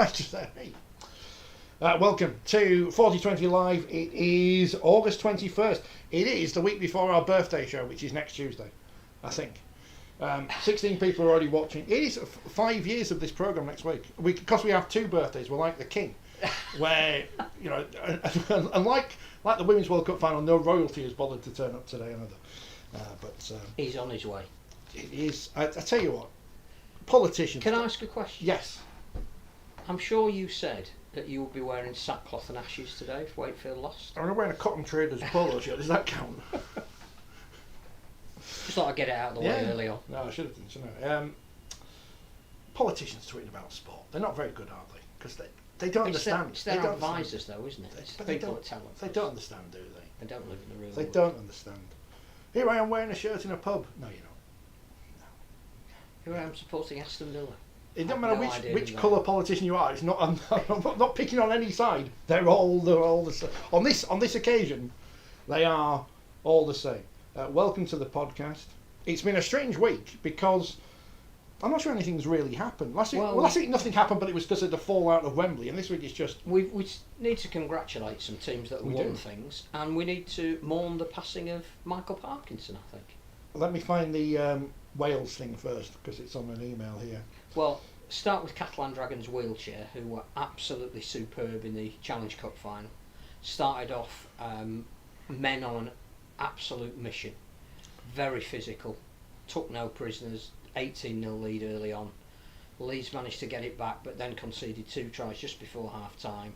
nice to say. Hey. Welcome to 4020 Live. It is August 21st. It is the week before our birthday show, which is next Tuesday, I think. 16 people are already watching. It is 5 years of this programme next week. Because we have two birthdays, we're like the king. Where, you know, and like the Women's World Cup final, no royalty has bothered to turn up today either. But he's on his way. It is. I tell you what, politicians. Can I ask a question? Yes. I'm sure you said that you would be wearing sackcloth and ashes today if Wakefield lost. I'm wearing a cotton traders polo shirt. Does that count? Just thought I'd get it out of the way early on. No, I should have done, shouldn't I? Politicians tweeting about sport. They're not very good, are they? Because they don't understand. It's their advisors, though, isn't it? It's people that tell them. They don't understand, do they? They don't live in the real They world. don't understand. Here I am wearing a shirt in a pub. No, you're not. Here I am supporting Aston Villa. It doesn't matter which colour politician you are. It's not. I'm not picking on any side. They're all the same. On this occasion, they are all the same. Welcome to the podcast. It's been a strange week because I'm not sure anything's really happened. Last week nothing happened, but it was because of the fallout of Wembley, and this week it's just... We need to congratulate some teams that have won things, and we need to mourn the passing of Michael Parkinson, I think. Let me find the Wales thing first, because it's on an email here. Well, start with Catalan Dragons Wheelchair, who were absolutely superb in the Challenge Cup final. Started off men on an absolute mission. Very physical. Took no prisoners. 18-0 lead early on. Leeds managed to get it back, but then conceded 2 tries just before half-time.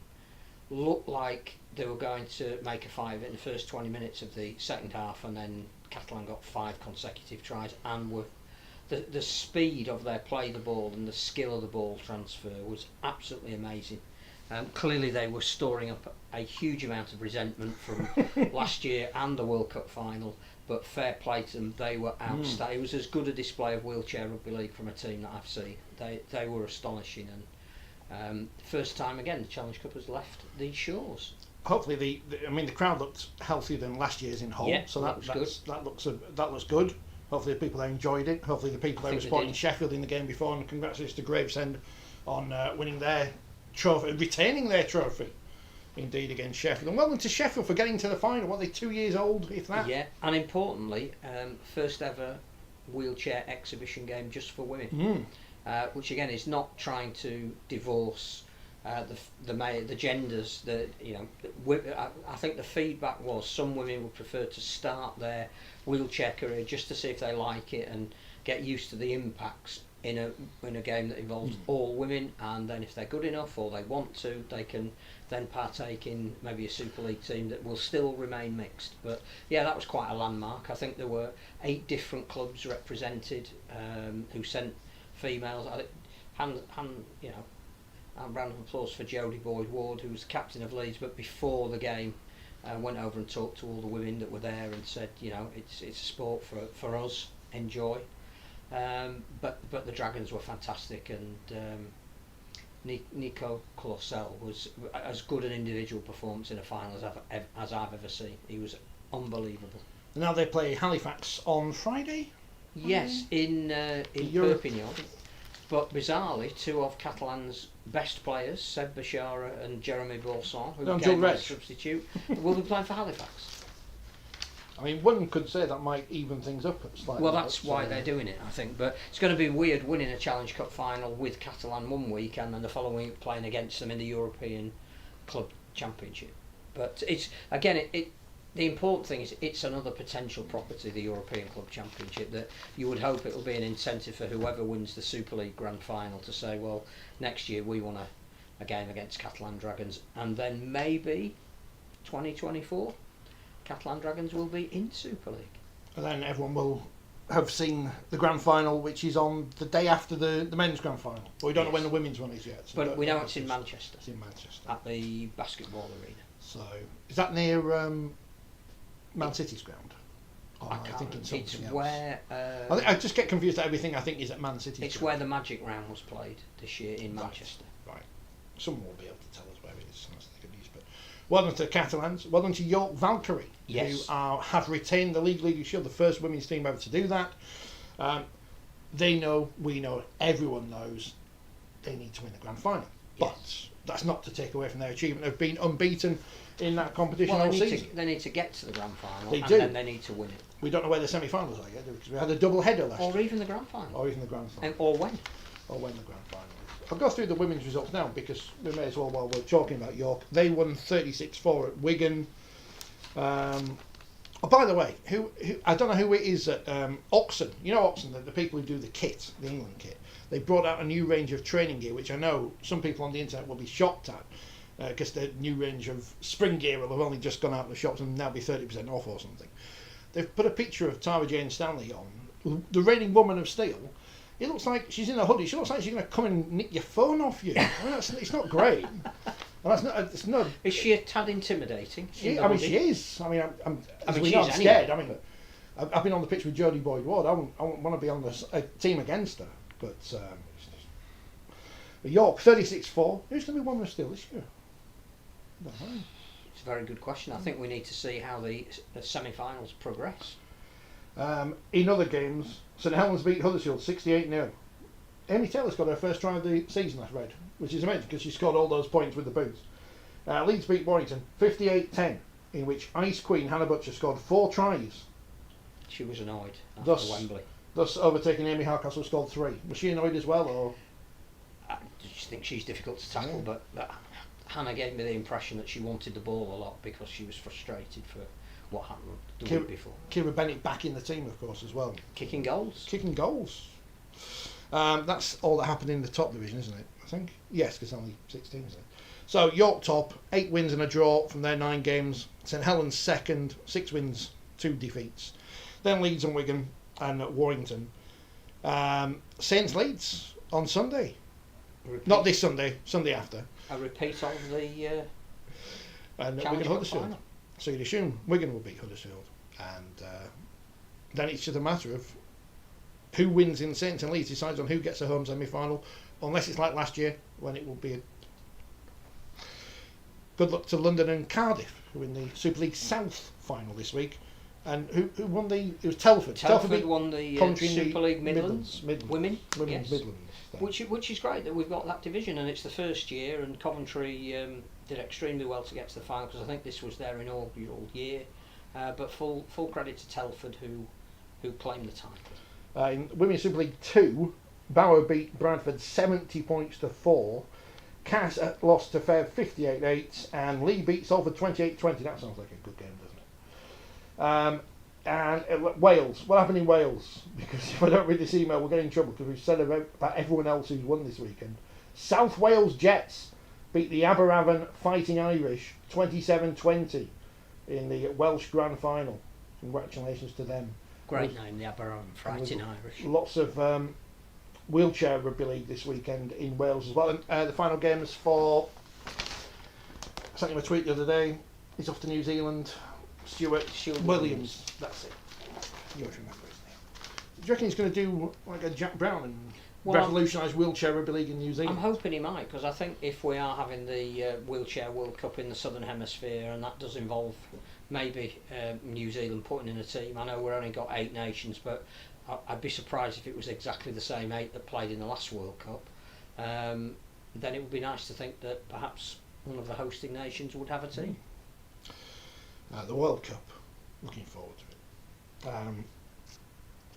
Looked like they were going to make a fight of it in the first 20 minutes of the second half, and then Catalan got 5 consecutive tries, and were the speed of their play the ball and the skill of the ball transfer was absolutely amazing. Clearly they were storing up a huge amount of resentment from last year and the World Cup final, but fair play to them, they were outstanding. It was as good a display of wheelchair rugby league from a team that I've seen. They were astonishing, and first time again the Challenge Cup has left these shores. Hopefully the crowd looked healthier than last year's in Hull, so that looks good. Hopefully the people there enjoyed it. Hopefully the people there were supporting Sheffield in the game before, and congratulations to Gravesend on winning their trophy, retaining their trophy, indeed, against Sheffield. And well done to Sheffield for getting to the final. What, are they 2 years old, if that? Yeah, and importantly, first ever wheelchair exhibition game just for women, which again is not trying to divorce the genders. I think the feedback was some women would prefer to start their wheelchair career just to see if they like it and get used to the impacts in a game that involves all women, and then if they're good enough or they want to, they can then partake in maybe a Super League team that will still remain mixed. But yeah, that was quite a landmark. I think there were 8 different clubs represented who sent females. A round of applause for Jodie Boyd-Ward, who was captain of Leeds, but before the game went over and talked to all the women that were there and said, it's a sport for us, enjoy. But the Dragons were fantastic, and Nico Clossel was as good an individual performance in a final as I've ever seen. He was unbelievable. Now they play Halifax on Friday? Yes, in Perpignan. But bizarrely, 2 of Catalan's best players, Seb Bashara and Jeremy Bourson, who became a substitute, will be playing for Halifax. I mean, one could say that might even things up slightly. Well, that's why they're doing it, I think. But it's going to be weird winning a Challenge Cup final with Catalan one week and then the following week playing against them in the European Club Championship. But it's again, the important thing is it's another potential property, the European Club Championship, that you would hope it will be an incentive for whoever wins the Super League Grand Final to say, well, next year we want a game against Catalan Dragons, and then maybe 2024 Catalan Dragons will be in Super League. And then everyone will have seen the Grand Final, which is on the day after the men's Grand Final. But we don't know when the women's one is yet. So but we know it's in Manchester. It's in Manchester. At the basketball arena. So, is that near Man City's ground? I think it's where... I just get confused that everything I think is at Man City's It's ground. where the Magic Round was played this year in Manchester. Right. Someone will be able to tell us where it is. Well done to the Catalans. Well done to York Valkyrie, who have retained the League Shield, the first women's team ever to do that. They know, we know, everyone knows they need to win the Grand Final. But that's not to take away from their achievement of being unbeaten in that competition Well, all season. they need to get to the grand final, They and do. then they need to win it. We don't know where the semi-finals are yet, do we? Because we had a double header last Or year. even the grand final. Or even the grand final. Or when. Or when the grand final is. I'll go through the women's results now because we may as well while we're talking about York. They won 36-4 at Wigan. Oh, by the way, who I don't know who it is at Oxon. You know Oxon, the people who do the kit, the England kit. They brought out a new range of training gear, which I know some people on the internet will be shocked at. Because the new range of spring gear will have only just gone out in the shops and now be 30% off or something. They've put a picture of Tara Jane Stanley on, the reigning woman of steel. It looks like she's in a hoodie. She looks like she's going to come and nick your phone off you. I mean, it's not great. And that's not. It's not. Is she a tad intimidating? She is. I mean, as we she's know, I'm scared. anyway. I mean, I've been on the pitch with Jodie Boyd-Ward. I wouldn't want to be on a team against her. But York 36-4. Who's going to be woman of steel this year? I don't know. It's a very good question. I think we need to see how the semi-finals progress. In other games, St Helens beat Huddersfield 68-0. Amy Taylor's got her first try of the season, I've read, which is amazing because she scored all those points with the boots. Leeds beat Warrington 58-10, in which Ice Queen Hannah Butcher scored 4 tries. She was annoyed after Wembley. Thus overtaking Amy Hardcastle, who scored 3. Was she annoyed as well, or? I just think she's difficult to tackle, but Hannah gave me the impression that she wanted the ball a lot because she was frustrated for what happened the week before. Kira Bennett back in the team, of course, as well. Kicking goals. That's all that happened in the top division, isn't it? I think. Yes, because only 6 teams there. So York top, 8 wins and a draw from their 9 games. St Helens second, 6 wins, 2 defeats. Then Leeds and Wigan and Warrington. Saints Leeds on Sunday. Not this Sunday, Sunday after. A repeat of the and Wigan Huddersfield. Final. So you'd assume Wigan will beat Huddersfield, and then it's just a matter of who wins in Saints and Leeds decides on who gets a home semi-final, unless it's like last year when it will be good luck to London and Cardiff, who are in the Super League South final this week, and who won the? It was Telford. Telford won the Super League Midlands. Women's Midlands. Which is great that we've got that division, and it's the first year, and Coventry did extremely well to get to the final because I think this was their inaugural year. But full credit to Telford who claimed the title. In Women's Super League 2, Bower beat Bradford 70 points to 4. Cass lost to Fair 58-8, and Lee beat Salford 28-20. That sounds like a good game, doesn't it? And Wales. What happened in Wales? Because if I don't read this email, we'll get in trouble because we've said about everyone else who's won this weekend. South Wales Jets beat the Aberavon Fighting Irish 27-20 in the Welsh Grand Final. Congratulations to them. Great name, the Aberavon Fighting Irish. Lots of wheelchair rugby league this weekend in Wales as well. And the final games for, I sent you a tweet the other day, he's off to New Zealand. Stuart Williams. That's it. You always remember his name. Do you reckon he's going to do like a Jack Brown and revolutionise wheelchair rugby league in New Zealand? I'm hoping he might, because I think if we are having the wheelchair World Cup in the Southern Hemisphere, and that does involve maybe New Zealand putting in a team. I know we've only got 8 nations, but I'd be surprised if it was exactly the same 8 that played in the last World Cup. Then it would be nice to think that perhaps one of the hosting nations would have a team. The World Cup, looking forward to it.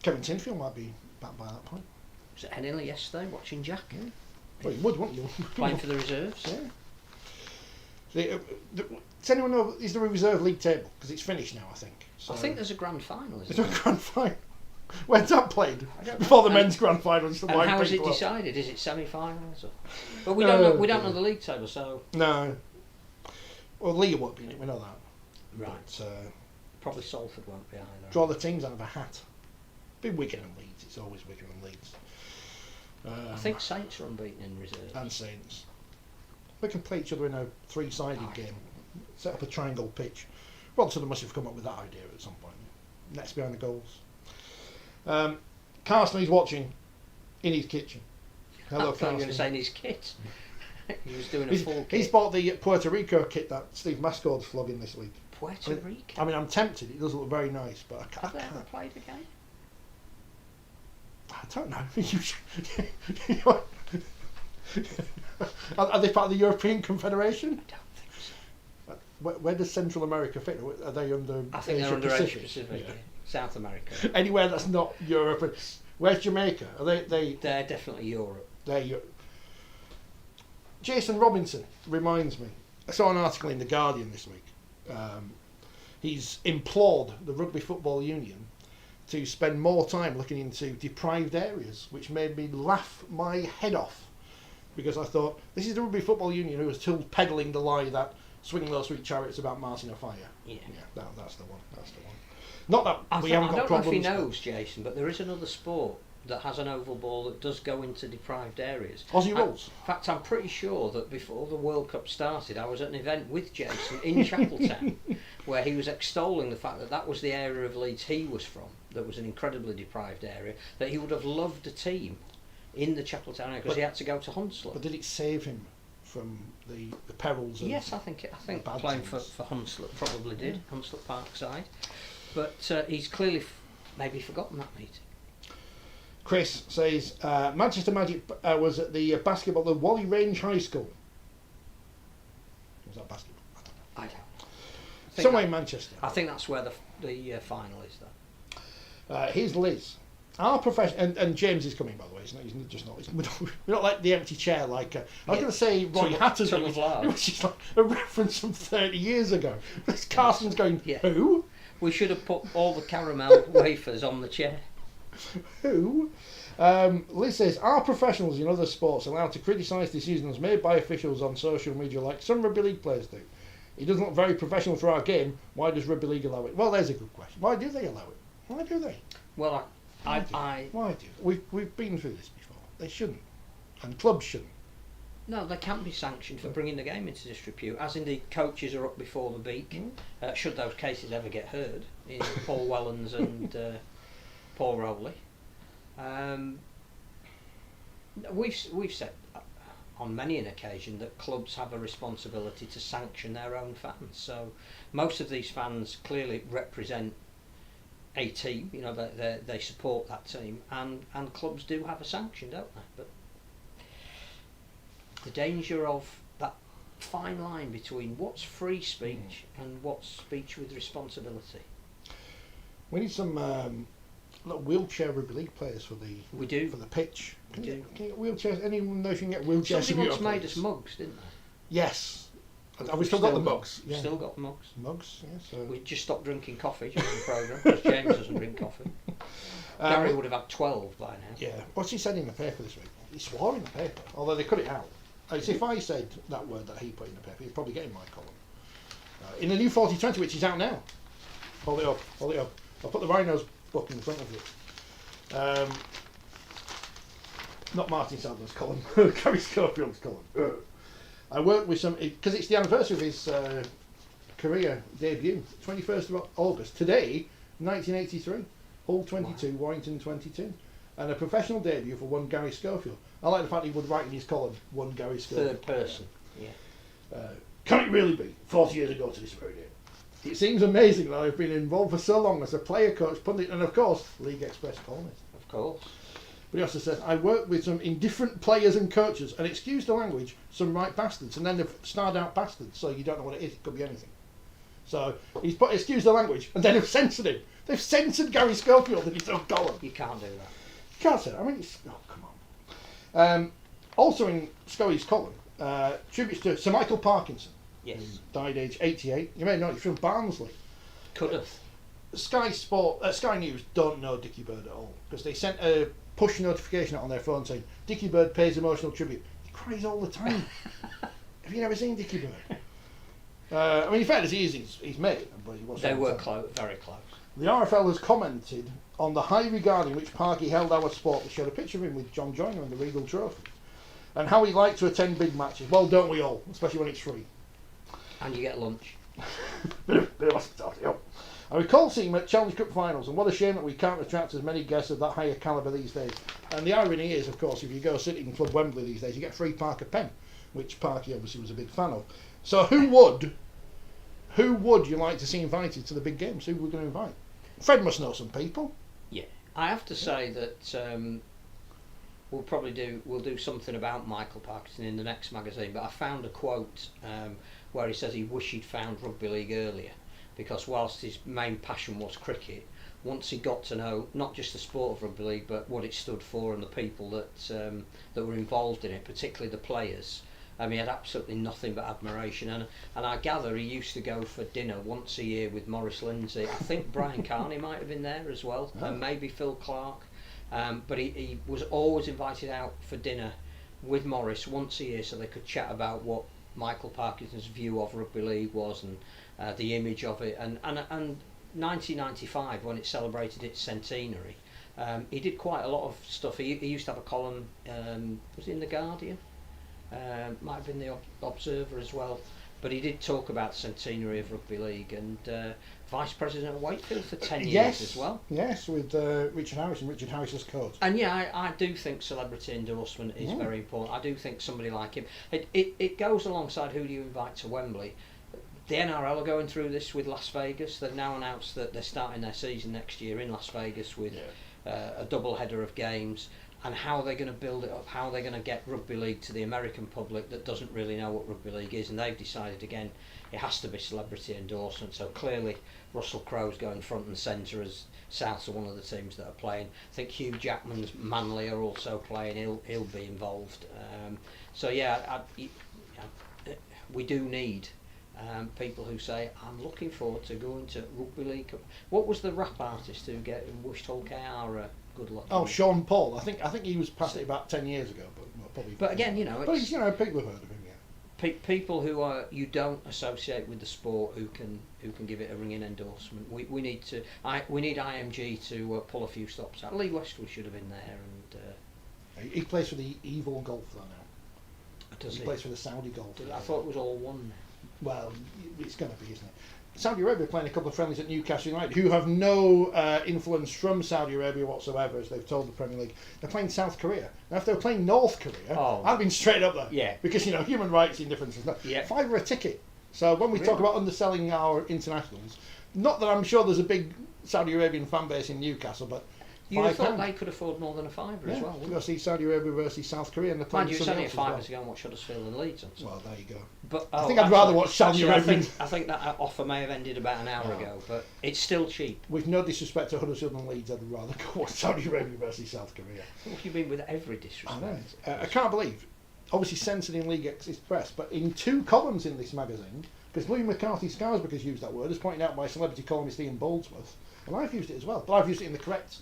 Kevin Tinfield might be back by that point. Was it Henley yesterday watching Jack? Yeah. Well, you would, wouldn't you? Playing for the reserves? Yeah. Does anyone know, is there a reserve league table? Because it's finished now, I think. So I think there's a grand final, isn't there? There's a grand final. When's that played? Before the men's grand final. And how is it decided? Is it semi-finals? But we don't know. We don't know the league table, so. No. Well, Leah won't be in it. We know that. Right. But, probably Salford won't be either. Draw the teams out of a hat. Be Wigan and Leeds. It's always Wigan and Leeds. I think Saints are unbeaten in reserve. And Saints. We can play each other in a 3-sided game. Set up a triangle pitch. Rod Sutton must have come up with that idea at some point. Next behind the goals. Carson is watching in his kitchen. Hello, I thought you were going to say in his kit. He was doing a full kit. He's bought the Puerto Rico kit that Steve Mascord's flogging this week. Puerto Rico? I mean, I'm tempted. It does look very nice, but I can't. Have they ever played a game? I don't know. Are they part of the European Confederation? I don't think so. Where does Central America fit? Are they under I think they're under Asia Pacific. Yeah. South America. Anywhere that's not Europe. Where's Jamaica? Are they? They're definitely Europe. They're Europe. Jason Robinson reminds me. I saw an article in The Guardian this week. He's implored the Rugby Football Union to spend more time looking into deprived areas, which made me laugh my head off, because I thought, this is the Rugby Football Union who is still peddling the lie that swinging those sweet chariots about Martin O'Fire. Yeah, that's the one. That's the one. Not that we haven't got problems. I don't know if he knows, Jason, but there is another sport that has an oval ball that does go into deprived areas. Aussie rules. In fact, I'm pretty sure that before the World Cup started, I was at an event with Jason in Chapeltown where he was extolling the fact that was the area of Leeds he was from, that was an incredibly deprived area, that he would have loved a team in the Chapeltown area because he had to go to Hunslet. But did it save him from the perils of... Yes, I think playing for Hunslet probably did, Hunslet Parkside. But he's clearly maybe forgotten that meeting. Chris says Manchester Magic was at the basketball at Wally Range High School. Was that basketball? I don't know. Somewhere in Manchester. I think that's where the final is, though. Here's Liz. Our profession, and James is coming, by the way. He's just not. We're not like the empty chair. Like I was going to say, Roy Hatton, which is like a reference from 30 years ago. Carson's going, who? We should have put all the caramel wafers on the chair. Who? Liz says, are professionals in other sports allowed to criticise decisions made by officials on social media like some rugby league players do? It doesn't look very professional for our game. Why does rugby league allow it? Well, there's a good question. Why do they allow it? Why do they? Well, Why do? We've been through this before. They shouldn't, and clubs shouldn't. No, they can't be sanctioned for bringing the game into disrepute, as indeed coaches are up before the beak, should those cases ever get heard, in Paul Wellens and Paul Rowley. We've said on many an occasion that clubs have a responsibility to sanction their own fans. So most of these fans clearly represent a team, they support that team, and clubs do have a sanction, don't they? But the danger of that fine line between what's free speech and what's speech with responsibility. We need some wheelchair rugby league players for the for the pitch. Can you get wheelchairs? Anyone knows you can get wheelchairs? Somebody once made us mugs, didn't they? Yes. Have we still got the mugs? Yeah. Still got the mugs. Mugs, yes. Yeah, so. We just stopped drinking coffee during the programme because James doesn't drink coffee. Gary would have had 12 by now. Yeah. What's he said in the paper this week? He swore in the paper, although they cut it out. If I said that word that he put in the paper, he'd probably get in my column. In the new Forty20, which is out now. Hold it up. I'll put the Rhinos book in front of you. Not Martin Sadler's column, Gary Schofield's column. I worked with some, because it's the anniversary of his career debut, 21st of August. Today, 1983, Hull 22, Warrington 22. And a professional debut for one Gary Schofield. I like the fact he would write in his column, one Gary Schofield. Third person, Can it really be 40 years ago to this very day? It seems amazing that I've been involved for so long as a player, coach, pundit, and of course, League Express columnist. Of course. But he also says, I worked with some indifferent players and coaches, and excuse the language, some right bastards, and then they've starred out bastards, so you don't know what it is, it could be anything. So he's put, excuse the language, and then they've censored him. They've censored Gary Schofield in his own column. You can't do that. You can't say that. I mean, come on. Also in Scully's column, tributes to Sir Michael Parkinson. Yes. Who died aged 88. You may know he's from Barnsley. Could have. Sky News don't know Dickie Bird at all, because they sent a push notification out on their phone saying Dickie Bird pays emotional tribute. He cries all the time. Have you never seen Dickie Bird? I mean, in fairness, he's made, but he was. They were very close. The RFL has commented on the high regard in which Parky held our sport. They showed a picture of him with John Joyner and the Regal Trophy, and how he liked to attend big matches. Well, don't we all? Especially when it's free. And you get lunch. bit of hospitality. Yep. I recall seeing him at Challenge Cup finals, and what a shame that we can't attract as many guests of that higher calibre these days. And the irony is, of course, if you go sitting in Club Wembley these days, you get a free Parker pen, which Parky obviously was a big fan of. So who would you like to see invited to the big games? Who we're going to invite? Fred must know some people. Yeah, I have to say that we'll do something about Michael Parkinson in the next magazine. But I found a quote where he says he wished he'd found rugby league earlier, because whilst his main passion was cricket, once he got to know not just the sport of rugby league but what it stood for and the people that were involved in it, particularly the players, he had absolutely nothing but admiration. And I gather he used to go for dinner once a year with Maurice Lindsay. I think Brian Carney might have been there as well, and maybe Phil Clark. But he was always invited out for dinner with Maurice once a year, so they could chat about what Michael Parkinson's view of rugby league was, and the image of it. And 1995, when it celebrated its centenary, he did quite a lot of stuff. He used to have a column, was it in The Guardian? Might have been The Observer as well. But he did talk about the centenary of rugby league, and Vice President of Wakefield for 10 years as well. Yes, with Richard Harris and Richard Harris's coach. And yeah, I do think celebrity endorsement is very important. I do think somebody like him. It goes alongside who do you invite to Wembley. The NRL are going through this with Las Vegas. They've now announced that they're starting their season next year in Las Vegas with a double header of games. And how they're going to build it up, how they're going to get rugby league to the American public that doesn't really know what rugby league is. And they've decided, again, it has to be celebrity endorsement. So clearly Russell Crowe's going front and centre as Souths are one of the teams that are playing. I think Hugh Jackman's Manly are also playing. He'll be involved. So yeah, we do need people who say, I'm looking forward to going to rugby league. What was the rap artist who wished Hull KR good luck? Oh, Sean Paul. I think he was past it about 10 years ago, but probably. But again, but people have heard of him. Yeah. People who are you don't associate with the sport who can give it a ringing endorsement. We need IMG to pull a few stops out. Lee Westwood should have been there, and he plays for the Evil Golf though now. Does he? Plays for the Saudi Golf. I thought it was all one. Well, it's going to be, isn't it? Saudi Arabia are playing a couple of friendlies at Newcastle United, who have no influence from Saudi Arabia whatsoever, as they've told the Premier League. They're playing South Korea. Now, if they were playing North Korea, I'd been straight up there. Yeah. Because, human rights indifference. Yeah. £5 a ticket. So when we talk about underselling our internationals, not that I'm sure there's a big Saudi Arabian fan base in Newcastle, but you thought they could afford more than a £5 as well. We've got to see Saudi Arabia versus South Korea, and they're playing. It's only a £5 to go and watch Huddersfield and Leeds. Well, there you go. But I think I'd rather watch Saudi Arabia. I think that offer may have ended about an hour ago, but it's still cheap. With no disrespect to Huddersfield and Leeds, I'd rather go watch Saudi Arabia versus South Korea. What do you mean with every disrespect? I can't believe, obviously censored in League Express, but in 2 columns in this magazine, because Louis McCarthy Scarisbrick has used that word, as pointed out by celebrity columnist Ian Boldsworth, and I've used it as well, but I've used it in the correct.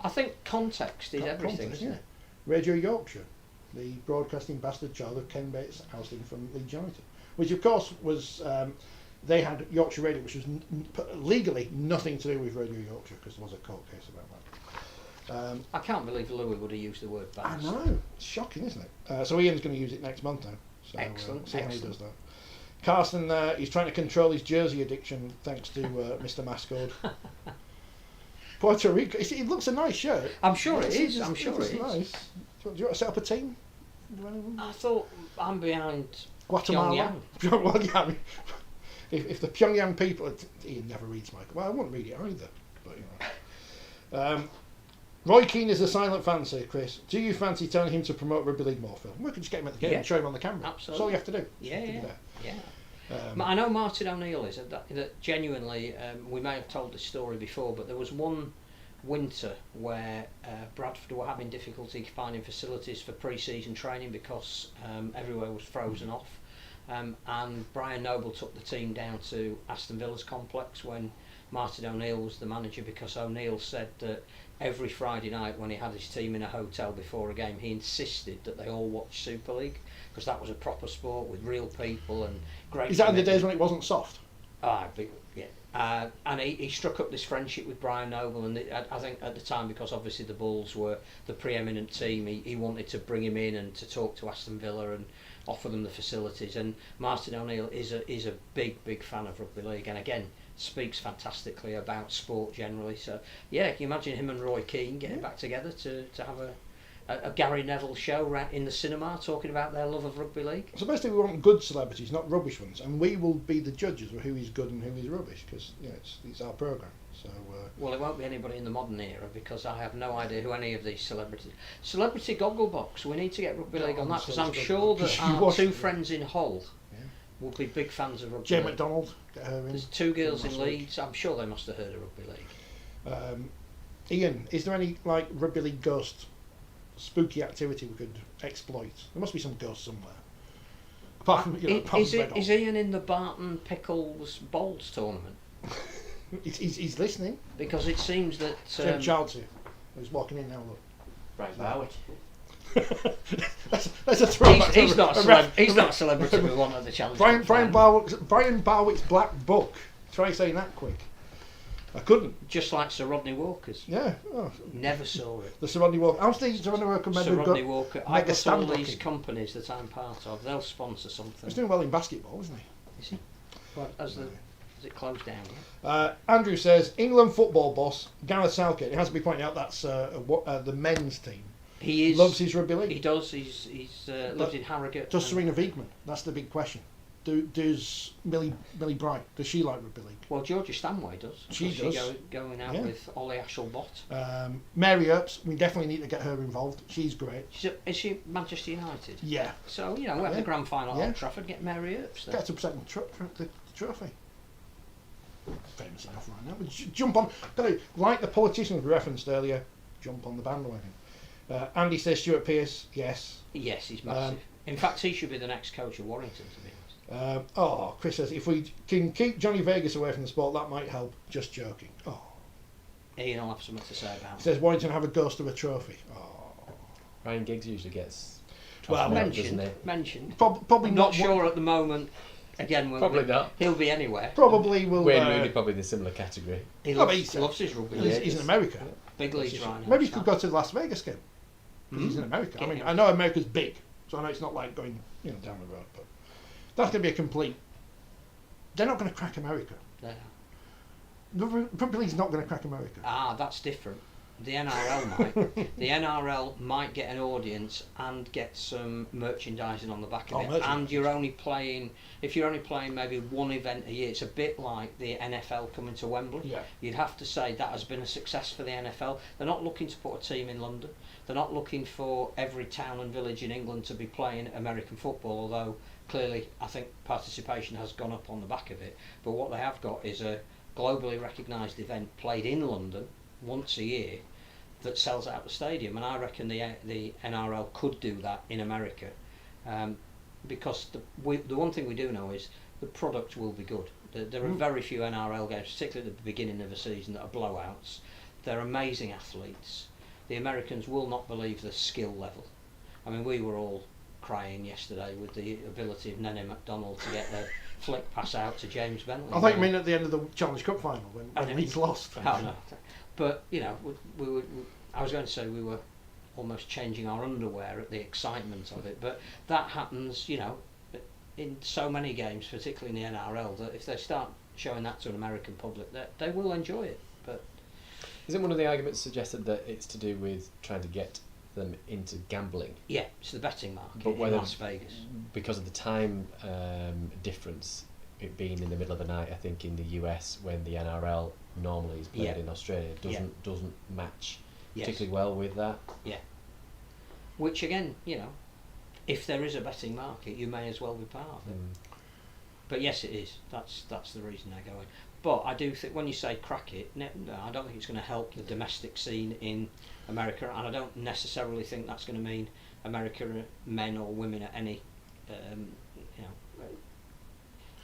I think context is everything, isn't it? Radio Yorkshire, the broadcasting bastard child of Ken Bates' ousting from Leeds United, which of course was, they had Yorkshire Radio, which was legally nothing to do with Radio Yorkshire, because there was a court case about that. I can't believe Louis would have used the word bastard. I know, it's shocking, isn't it? So Ian's going to use it next month now. So, excellent. See how he does that. Carsten, he's trying to control his jersey addiction thanks to Mr. Mascord. Puerto Rico. It looks a nice shirt. I'm sure it is. I'm sure it is. Nice. Do you want to set up a team? I thought I'm behind Guatemala. Pyongyang. If the Pyongyang people, he never reads Michael. Well, I wouldn't read it either. But Roy Keane is a silent fan, say Chris. Do you fancy telling him to promote Rugby League more, Phil? We could just get him at the game and show him on the camera. Absolutely. That's all you have to do. Yeah. I know Martin O'Neill is that genuinely. We may have told this story before, but there was one winter where Bradford were having difficulty finding facilities for pre-season training because everywhere was frozen off, and Brian Noble took the team down to Aston Villa's complex when Martin O'Neill was the manager, because O'Neill said that every Friday night when he had his team in a hotel before a game, he insisted that they all watch Super League, because that was a proper sport with real people and great. Is that in the days when it wasn't soft? Yeah. And he struck up this friendship with Brian Noble, and I think at the time, because obviously the Bulls were the preeminent team, he wanted to bring him in and to talk to Aston Villa and offer them the facilities. And Martin O'Neill is a big fan of rugby league, and again speaks fantastically about sport generally. So yeah, can you imagine him and Roy Keane getting back together to have a Gary Neville show in the cinema talking about their love of rugby league. So basically, we want good celebrities, not rubbish ones, and we will be the judges of who is good and who is rubbish, because it's our programme. So. Well, it won't be anybody in the modern era, because I have no idea who any of these celebrities. Celebrity Gogglebox. We need to get rugby league on that, because I'm sure that our two friends in Hull will be big fans of rugby Jane league. McDonald, get her in. There's two girls in Leeds. I'm sure they must have heard of rugby league. Ian, is there any like rugby league ghost spooky activity we could exploit? There must be some ghost somewhere. Apart from, is Ian in the Barton Pickles Bowls tournament? he's listening. Because it seems that Jim Child's here. He's walking in now. Look. Brian Barwick. That's a throwback. He's not a celebrity we want at the challenge. Brian Barwick's Black Book. Try saying that quick. I couldn't. Just like Sir Rodney Walker's. Yeah. Oh. Never saw it. The Sir Rodney Walker. How's the Sir Rodney Walker? Sir Rodney Walker. I've got all these companies that I'm part of. They'll sponsor something. He's doing well in basketball, isn't he? Is he? Well, has it closed down yet? Andrew says, England football boss, Gareth Southgate. It has to be pointed out that's the men's team. He loves his rugby league. He does. He's lived in Harrogate. Does Serena Wiegman? That's the big question. Does Millie Bright? Does she like rugby league? Well, Georgia Stanway does. She does. Going out with Ollie Ashelbott. Mary Earps, we definitely need to get her involved. She's great. Is she Manchester United? Yeah. So we have the grand final at Old Trafford. Get Mary Earps there. Get to present the trophy. Famous enough right now. Jump on. Like the politicians we referenced earlier. Jump on the bandwagon. Andy says Stuart Pearce. Yes. Yes, he's massive. In fact, he should be the next coach of Warrington, to be honest. Chris says if we can keep Johnny Vegas away from the sport, that might help. Just joking. Ian will have something to say about it. He says Warrington have a ghost of a trophy. Ryan Giggs usually gets mentioned. Probably I'm not sure at the moment. Again, probably not. He'll be anywhere. Probably will. Wayne Rooney probably in a similar category. He loves his rugby. He's in America. Big leagues right now. Maybe he could go to the Las Vegas game. He's in America. I mean, I know America's big, so I know it's not like going down the road, but that's going to be a complete. They're not going to crack America. The rugby league's not going to crack America. That's different. The NRL might. The NRL might get an audience and get some merchandising on the back of it. And you're only playing, if you're only playing maybe one event a year, it's a bit like the NFL coming to Wembley. Yeah. You'd have to say that has been a success for the NFL. They're not looking to put a team in London. They're not looking for every town and village in England to be playing American football, although clearly I think participation has gone up on the back of it. But what they have got is a globally recognised event played in London once a year that sells out the stadium, and I reckon the NRL could do that in America, because the one thing we do know is the product will be good. There are very few NRL games, particularly at the beginning of a season, that are blowouts. They're amazing athletes. The Americans will not believe the skill level. I mean, we were all crying yesterday with the ability of Nene McDonald to get the flick pass out to James Bentley. I thought you mean at the end of the Challenge Cup final when Leeds lost. Oh no. But I was going to say we were almost changing our underwear at the excitement of it. But that happens, in so many games, particularly in the NRL, that if they start showing that to an American public, they will enjoy it. But isn't one of the arguments suggested that it's to do with trying to get them into gambling? Yeah, it's the betting market in Las Vegas. Because of the time difference, it being in the middle of the night, I think in the US when the NRL normally is played in Australia doesn't match particularly well with that. Yeah. Which again, if there is a betting market, you may as well be part of it. But yes, it is. That's the reason they're going. But I do think when you say crack it, no, I don't think it's going to help the domestic scene in America, and I don't necessarily think that's going to mean America men or women at any,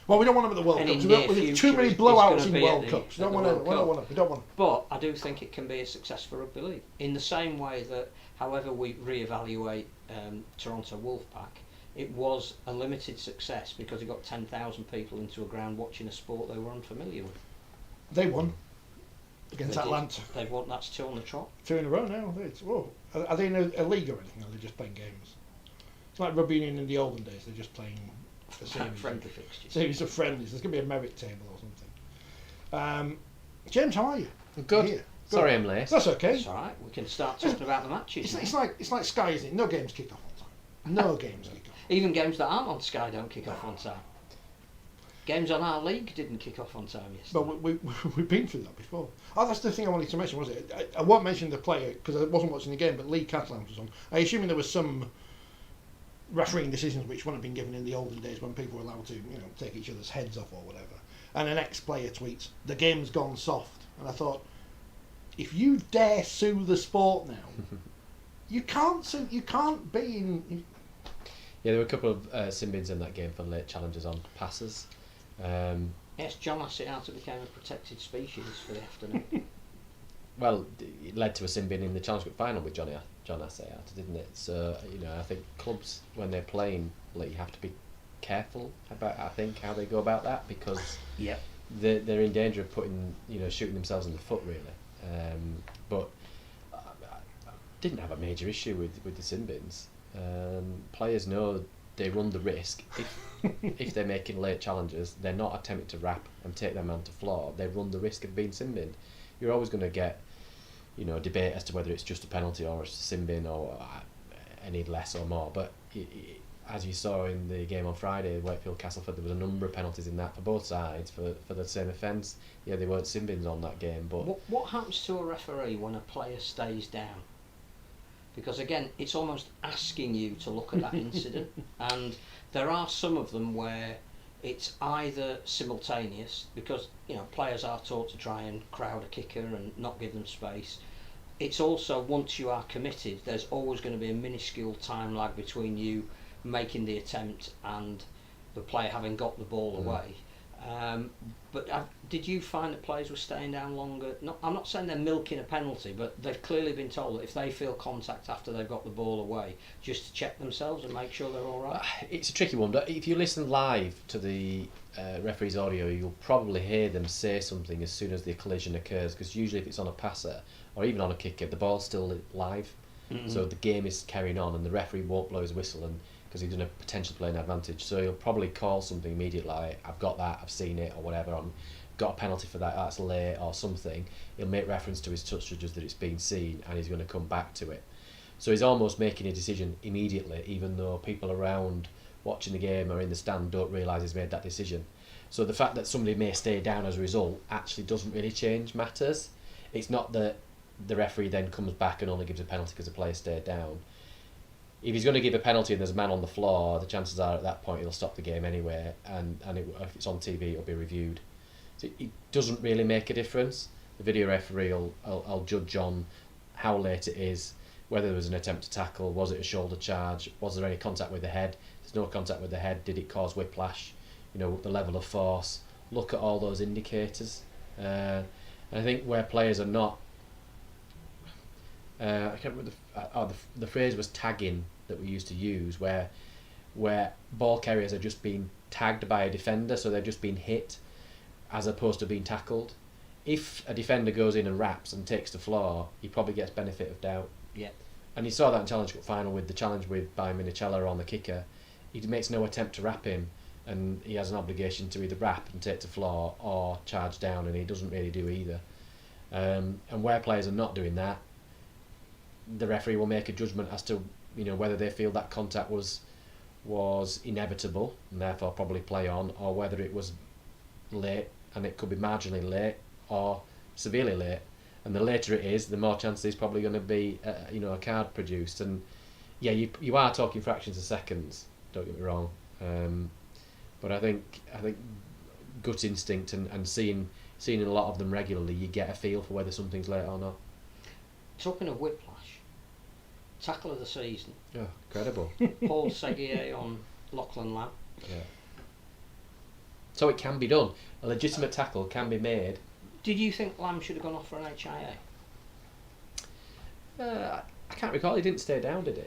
Well, we don't want them at the World Cups. There's too many blowouts in World Cups. We don't want them. But I do think it can be a success for rugby league. In the same way that, however we re-evaluate Toronto Wolfpack, it was a limited success because it got 10,000 people into a ground watching a sport they were unfamiliar with. They won against Atlanta. They've won. That's 2 on the trot. 2 in a row now. Are they in a league or anything? Or are they just playing games? It's like rugby union in the olden days. They're just playing a friendly fixtures. Series of friendlies. There's going to be a merit table or something. James, how are you? Good. Sorry, I'm late. That's okay. It's all right. We can start talking about the matches. It's like Sky, isn't it? No games kick off on time. No games kick off. Even games that aren't on Sky don't kick off on time. Games on our league didn't kick off on time yesterday. But we've been through that before. Oh, that's the thing I wanted to mention, was it? I won't mention the player because I wasn't watching the game, but Lee Catalan was on. I assume there was some refereeing decisions which wouldn't have been given in the olden days when people were allowed to, take each other's heads off or whatever. And an ex-player tweets, "The game's gone soft." And I thought, if you dare sue the sport now, you can't sue. You can't be in. Yeah, there were a couple of sin bins in that game for late challenges on passes. Yes, John Lasseter became a protected species for the afternoon. Well, it led to a sin bin in the Challenge Cup final with John Lasseter, didn't it? So I think clubs when they're playing, you have to be careful about how they go about that, because they're in danger of shooting themselves in the foot really. But I didn't have a major issue with the sin bins. Players know they run the risk if they're making late challenges, they're not attempting to wrap and take their man to floor, they run the risk of being sin binned. You're always going to get debate as to whether it's just a penalty or a sin bin or any less or more, but as you saw in the game on Friday, Wakefield Castleford, there was a number of penalties in that for both sides for the same offence. Yeah, they weren't sin bins on that game, but what happens to a referee when a player stays down? Because again, it's almost asking you to look at that incident, and there are some of them where it's either simultaneous, because players are taught to try and crowd a kicker and not give them space. It's also, once you are committed, there's always going to be a minuscule time lag between you making the attempt and the player having got the ball away. But did you find that players were staying down longer? I'm not saying they're milking a penalty, but they've clearly been told that if they feel contact after they've got the ball away, just to check themselves and make sure they're all right. It's a tricky one. But if you listen live to the referee's audio, you'll probably hear them say something as soon as the collision occurs, because usually if it's on a passer or even on a kicker, the ball's still live. So the game is carrying on and the referee won't blow his whistle, and because he's going to potentially play an advantage, so he'll probably call something immediately like, "I've got that, I've seen it," or whatever, "I've got a penalty for that, that's late," or something. He'll make reference to his touch judges that it's been seen and he's going to come back to it. So he's almost making a decision immediately, even though people around watching the game or in the stand don't realise he's made that decision. So the fact that somebody may stay down as a result actually doesn't really change matters. It's not that the referee then comes back and only gives a penalty because the player stayed down. If he's going to give a penalty and there's a man on the floor, the chances are at that point he'll stop the game anyway, and if it's on TV it'll be reviewed. So it doesn't really make a difference. The video referee will judge on how late it is, whether there was an attempt to tackle, was it a shoulder charge, was there any contact with the head, if there's no contact with the head, did it cause whiplash, the level of force. Look at all those indicators. And I think where players are not, I can't remember the phrase was tagging that we used to use, where ball carriers are just being tagged by a defender, so they're just being hit as opposed to being tackled. If a defender goes in and wraps and takes the floor, he probably gets benefit of doubt. Yeah. And you saw that in Challenge Cup final with the challenge by Minicella on the kicker. He makes no attempt to wrap him, and he has an obligation to either wrap and take the floor or charge down, and he doesn't really do either. And where players are not doing that, the referee will make a judgment as to whether they feel that contact was inevitable and therefore probably play on, or whether it was late and it could be marginally late or severely late. And the later it is, the more chance there's probably going to be a card produced. And yeah, you are talking fractions of seconds. Don't get me wrong, but I think gut instinct and seeing a lot of them regularly, you get a feel for whether something's late or not. Talking of whiplash, tackle of the season. Oh, incredible. Paul Seguier on Lachlan Lamb. Yeah. So it can be done. A legitimate tackle can be made. Did you think Lamb should have gone off for an HIA? I can't recall. He didn't stay down, did he?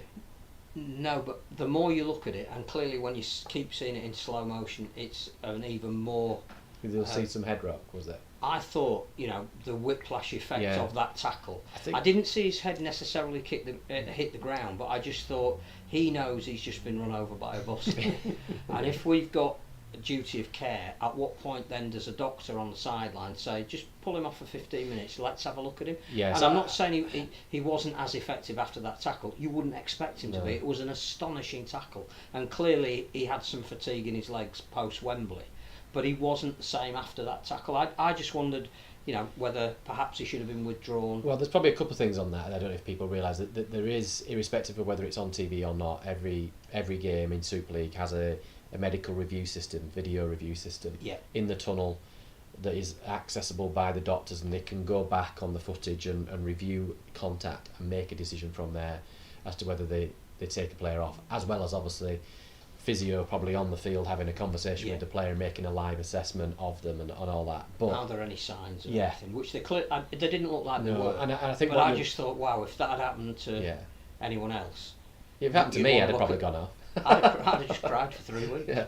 No, but the more you look at it, and clearly when you keep seeing it in slow motion, it's an even more... You'll see some head rock, was there? I thought, the whiplash effect of that tackle. I didn't see his head necessarily hit the ground, but I just thought he knows he's just been run over by a bus. And if we've got duty of care, at what point then does a doctor on the sideline say, just pull him off for 15 minutes, let's have a look at him? Yes. And I'm not saying he wasn't as effective after that tackle. You wouldn't expect him to No. be. It was an astonishing tackle, and clearly he had some fatigue in his legs post-Wembley, but he wasn't the same after that tackle. I just wondered, whether perhaps he should have been withdrawn. Well, there's probably a couple of things on that. I don't know if people realise that there is, irrespective of whether it's on TV or not, every game in Super League has a medical review system, video review system in the tunnel that is accessible by the doctors, and they can go back on the footage and review contact and make a decision from there as to whether they take a player off, as well as obviously physio probably on the field having a conversation with the player and making a live assessment of them and all that. But are there any signs of anything? Which they didn't look like they were. And I think but I just thought, wow, if that had happened to anyone else, if it happened to me, I'd have probably gone off. I'd have just cried for 3 weeks. Yeah.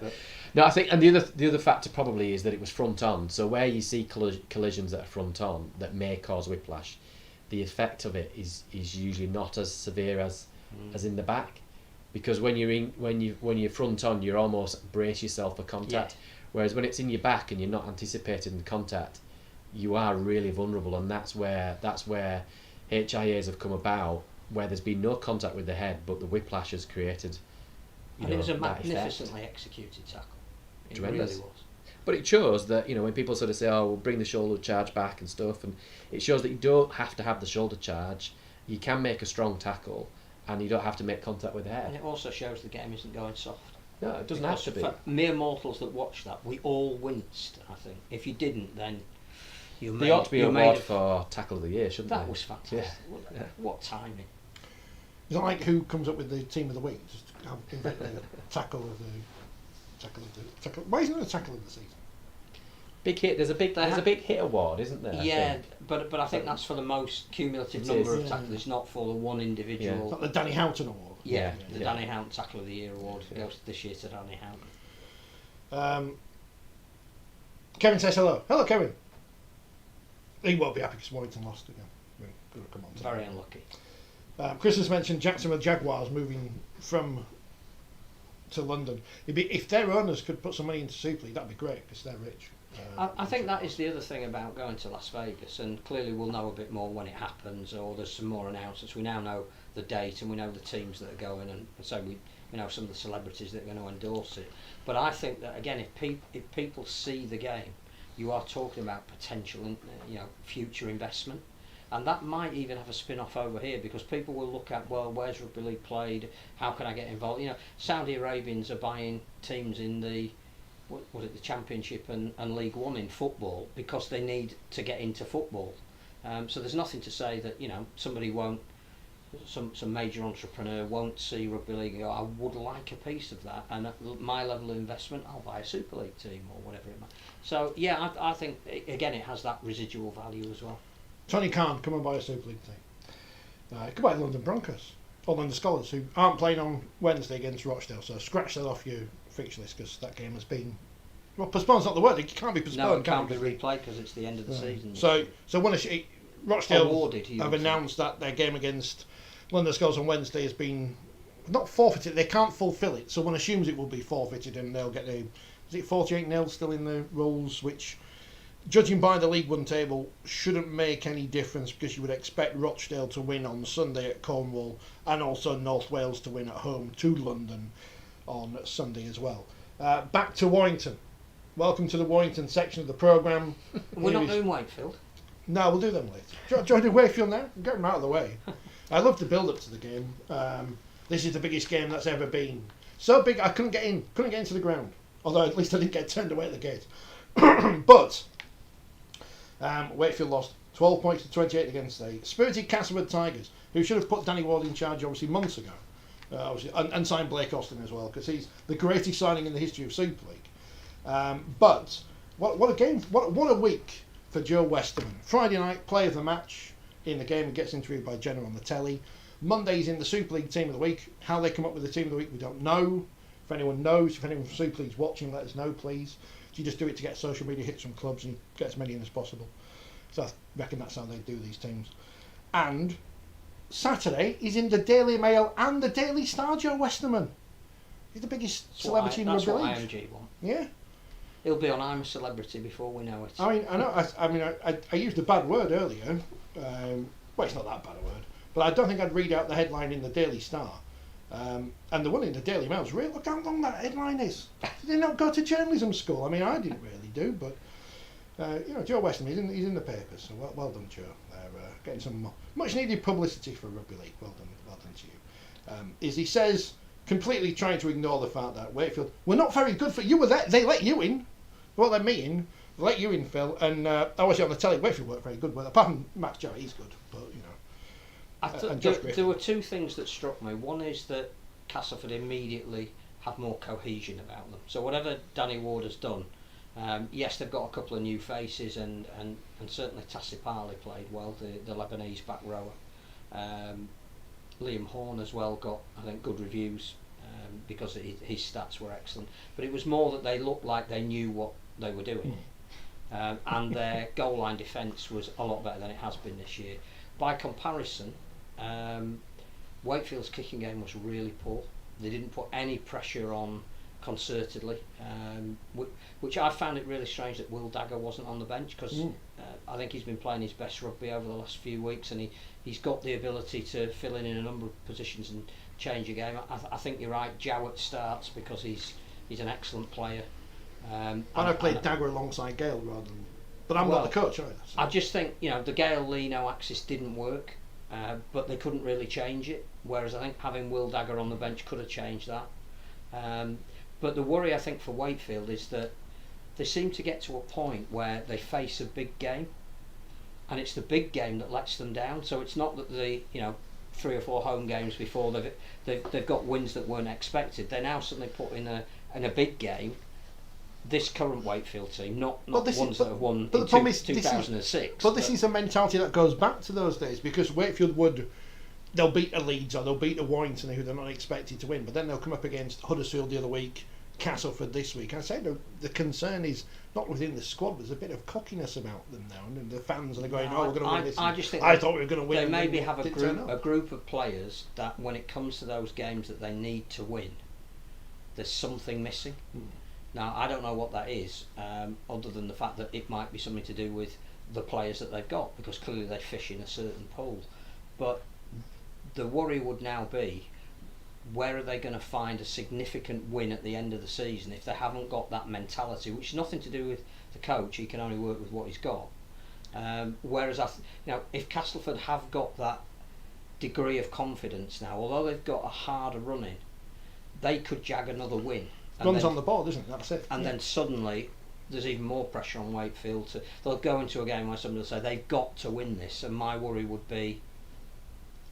No, I think, and the other factor probably is that it was front on. So where you see collisions that are front on that may cause whiplash, the effect of it is usually not as severe as in the back, because when you're front on, you're almost brace yourself for contact. Whereas when it's in your back and you're not anticipating contact, you are really vulnerable, and that's where HIAs have come about, where there's been no contact with the head, but the whiplash has created. And it was a magnificently executed tackle. It Tremendous. really was. But it shows that, when people sort of say, oh, we'll bring the shoulder charge back and stuff, and it shows that you don't have to have the shoulder charge. You can make a strong tackle, and you don't have to make contact with the head. And it also shows the game isn't going soft. No, it doesn't have to be. For mere mortals that watch that, we all winced, I think. If you didn't, then They ought to be awarded for tackle of the year, shouldn't they? That was fantastic. Yeah. What timing. Is it like who comes up with the team of the week? Just invent the tackle of the tackle. Why isn't it a tackle of the season? Big hit. There's a big hit award, isn't there? Yeah, but I think that's for the most cumulative number of tackles. It's not for the one individual. It's like the Danny Houghton award. Yeah, the Danny Houghton Tackle of the Year award goes this year to Danny Houghton. Kevin says hello. Hello, Kevin. He won't be happy because Warrington lost again. We'll come on to Very that. unlucky. Chris has mentioned Jacksonville Jaguars moving to London. If their owners could put some money into Super League, that'd be great because they're rich. I think that is the other thing about going to Las Vegas, and clearly we'll know a bit more when it happens, or there's some more announcements. We now know the date and we know the teams that are going, and so we know some of the celebrities that are going to endorse it. But I think that again, if people see the game, you are talking about potential, future investment. And that might even have a spin-off over here, because people will look at, well, where's Rugby League played? How can I get involved? Saudi Arabians are buying teams in the the Championship and League One in football because they need to get into football. So there's nothing to say that somebody won't, some major entrepreneur won't see Rugby League and go, I would like a piece of that, and at my level of investment, I'll buy a Super League team or whatever it might. So yeah, I think again it has that residual value as well. Tony Khan, come and buy a Super League team. Come buy the London Broncos or London Scholars, who aren't playing on Wednesday against Rochdale, so scratch that off your fixture list because that game has been postpone's not the word. It can't be postponed. No, it can't be replayed because it's the end of the season. So when Rochdale Awarded, have announced that their game against London Scholars on Wednesday has been not forfeited. They can't fulfil it, so one assumes it will be forfeited, and they'll get is it 48-0 still in the rules, which, judging by the League One table, shouldn't make any difference because you would expect Rochdale to win on Sunday at Cornwall and also North Wales to win at home to London on Sunday as well. Back to Warrington. Welcome to the Warrington section of the programme. We're not doing Wakefield. No, we'll do them later. Do you want to do Wakefield now? Get them out of the way. I love the build-up to the game. This is the biggest game that's ever been. So big I couldn't get into the ground. Although at least I didn't get turned away at the gate. But Wakefield lost 12 points to 28 against the spirited Castlewood Tigers, who should have put Danny Ward in charge obviously months ago. And signed Blake Austin as well, because he's the greatest signing in the history of Super League. But what a game! What a week for Joe Westerman. Friday night, play of the match in the game, and gets interviewed by Jenna on the telly. Monday's in the Super League team of the week. How they come up with the team of the week, we don't know. If anyone knows, if anyone from Super League's watching, let us know, please. So you just do it to get social media hits from clubs and get as many in as possible. So I reckon that's how they do these teams. And Saturday is in the Daily Mail and the Daily Star, Joe Westerman. He's the biggest celebrity in Rugby League. That's what IMG want. Yeah. He'll be on I'm a Celebrity before we know it. I mean, I know. I used a bad word earlier. Well, it's not that bad a word, but I don't think I'd read out the headline in the Daily Star. And the one in the Daily Mail's really, look how long that headline is. Did they not go to journalism school? I mean, I didn't really do, but Joe Weston, he's in the papers, so well done, Joe. They're getting some much needed publicity for Rugby League. Well done to you. Is he says, completely trying to ignore the fact that Wakefield were not very good for you. Were there? They let you in. Well, they're mean. They let you in, Phil. And obviously on the telly, Wakefield weren't very good. Well, apart from Max Jarrett, he's good, but there were two things that struck me. One is that Castleford immediately had more cohesion about them. So whatever Danny Ward has done, yes, they've got a couple of new faces, and certainly Tassipali played well, the Lebanese back rower. Liam Horn as well got, I think, good reviews because his stats were excellent. But it was more that they looked like they knew what they were doing. And their goal line defence was a lot better than it has been this year. By comparison, Wakefield's kicking game was really poor. They didn't put any pressure on concertedly, which I found it really strange that Will Dagger wasn't on the bench, because I think he's been playing his best rugby over the last few weeks, and he's got the ability to fill in a number of positions and change a game. I think you're right, Jowett starts because he's an excellent player. And I played Dagger alongside Gale rather than... But I'm not the coach either. So. I just think, the Gale-Leno axis didn't work, but they couldn't really change it, whereas I think having Will Dagger on the bench could have changed that. But the worry, I think, for Wakefield is that they seem to get to a point where they face a big game, and it's the big game that lets them down. So it's not that the 3 or 4 home games before they've got wins that weren't expected. They're now suddenly put in a big game. This current Wakefield team, not ones that have won in 2006. But this is a mentality that goes back to those days, because Wakefield they'll beat a Leeds or they'll beat a Warrington who they're not expected to win, but then they'll come up against Huddersfield the other week, Castleford this week. I say the concern is not within the squad. There's a bit of cockiness about them now, and the fans are going, we're going to win this. I just think I thought we were going to win. They maybe have a group of players that when it comes to those games that they need to win, there's something missing. Now, I don't know what that is, other than the fact that it might be something to do with the players that they've got, because clearly they fish in a certain pool. But the worry would now be, where are they going to find a significant win at the end of the season if they haven't got that mentality, which is nothing to do with the coach. He can only work with what he's got. Whereas, if Castleford have got that degree of confidence now, although they've got a harder run in, they could jag another win. Runs on the board, isn't it? That's it. And then suddenly there's even more pressure on Wakefield. They'll go into a game where somebody will say they've got to win this, and my worry would be,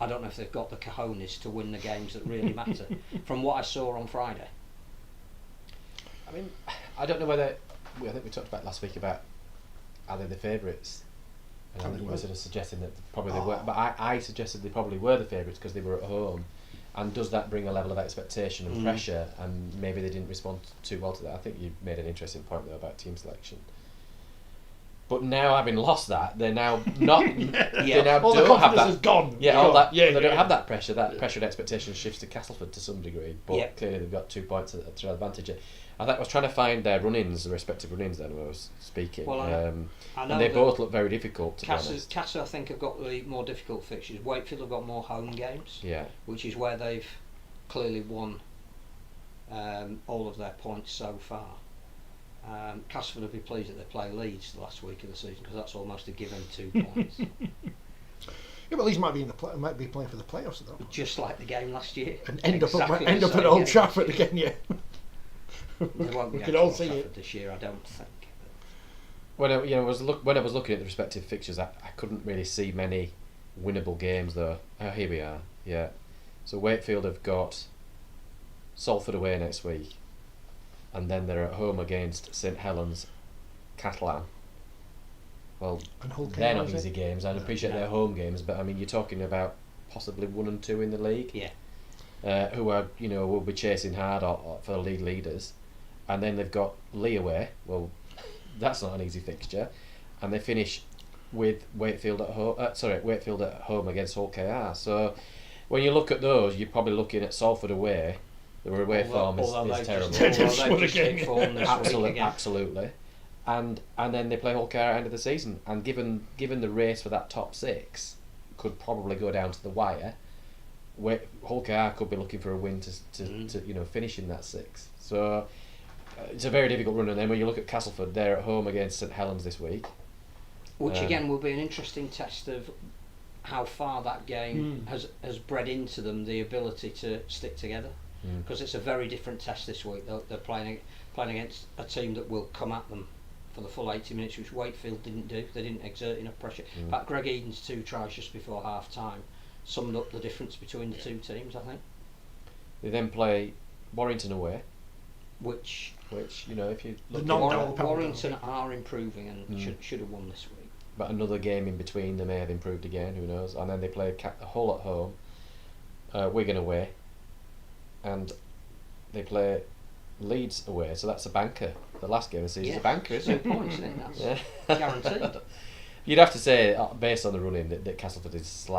I don't know if they've got the cojones to win the games that really matter. From what I saw on Friday. I mean, I don't know whether... I think we talked about last week about are they the favourites? And I think you were sort of suggesting that probably they were. But I suggested they probably were the favourites because they were at home. And does that bring a level of expectation and pressure? And maybe they didn't respond too well to that. I think you made an interesting point though about team selection. But now, having lost that, they're now not. They now all don't the confidence have that. is gone. Yeah, all that. Yeah, they don't have that pressure. That pressure and expectation shifts to Castleford to some degree. But clearly, they've got 2 points at their advantage. I was trying to find their run-ins, the respective run-ins. Then when I was speaking, well, I know and they both look very difficult. To be honest, Castle, I think, have got the more difficult fixtures. Wakefield have got more home games. Yeah, which is where they've clearly won all of their points so far. Castleford will be pleased that they play Leeds the last week of the season, because that's almost a given 2 points. Yeah, but Leeds might be playing for the playoffs though. Just like the game last year. And end up at Old Trafford again, yeah. They won't be we could all see it this year, I don't think. When I was looking at the respective fixtures, I couldn't really see many winnable games though. Oh, here we are. Yeah. So Wakefield have got Salford away next week, and then they're at home against St Helens, Catalan. Well, they're not easy games. I appreciate they're home games, but I mean, you're talking about possibly 1 and 2 in the league. Yeah. Who are will be chasing hard for league leaders, and then they've got Lee away. Well, that's not an easy fixture, and they finish with Wakefield at home. Wakefield at home against Hull KR. So when you look at those, you're probably looking at Salford away Their away form is terrible. They just Although won they've just again. hit form this week again. Absolutely. And then they play Hull KR at the end of the season. And given the race for that top 6 could probably go down to the wire, where Hull KR could be looking for a win to finish in that 6. So it's a very difficult run. And then when you look at Castleford, they're at home against St Helens this week. Which again will be an interesting test of how far that game has bred into them the ability to stick together, because it's a very different test this week. They're playing against a team that will come at them for the full 80 minutes, which Wakefield didn't do. They didn't exert enough pressure. In fact, Greg Eden's 2 tries just before half time summed up the difference between the two teams, I think. They then play Warrington away, Which if you look Warrington are improving and should have won this week. But another game in between, they may have improved again, who knows. And then they play Hull at home, Wigan away, and they play Leeds away. So that's a banker. The last game of the season is a banker, isn't it? 2 points, isn't it? That's guaranteed. You'd have to say, based on the running, that Castleford is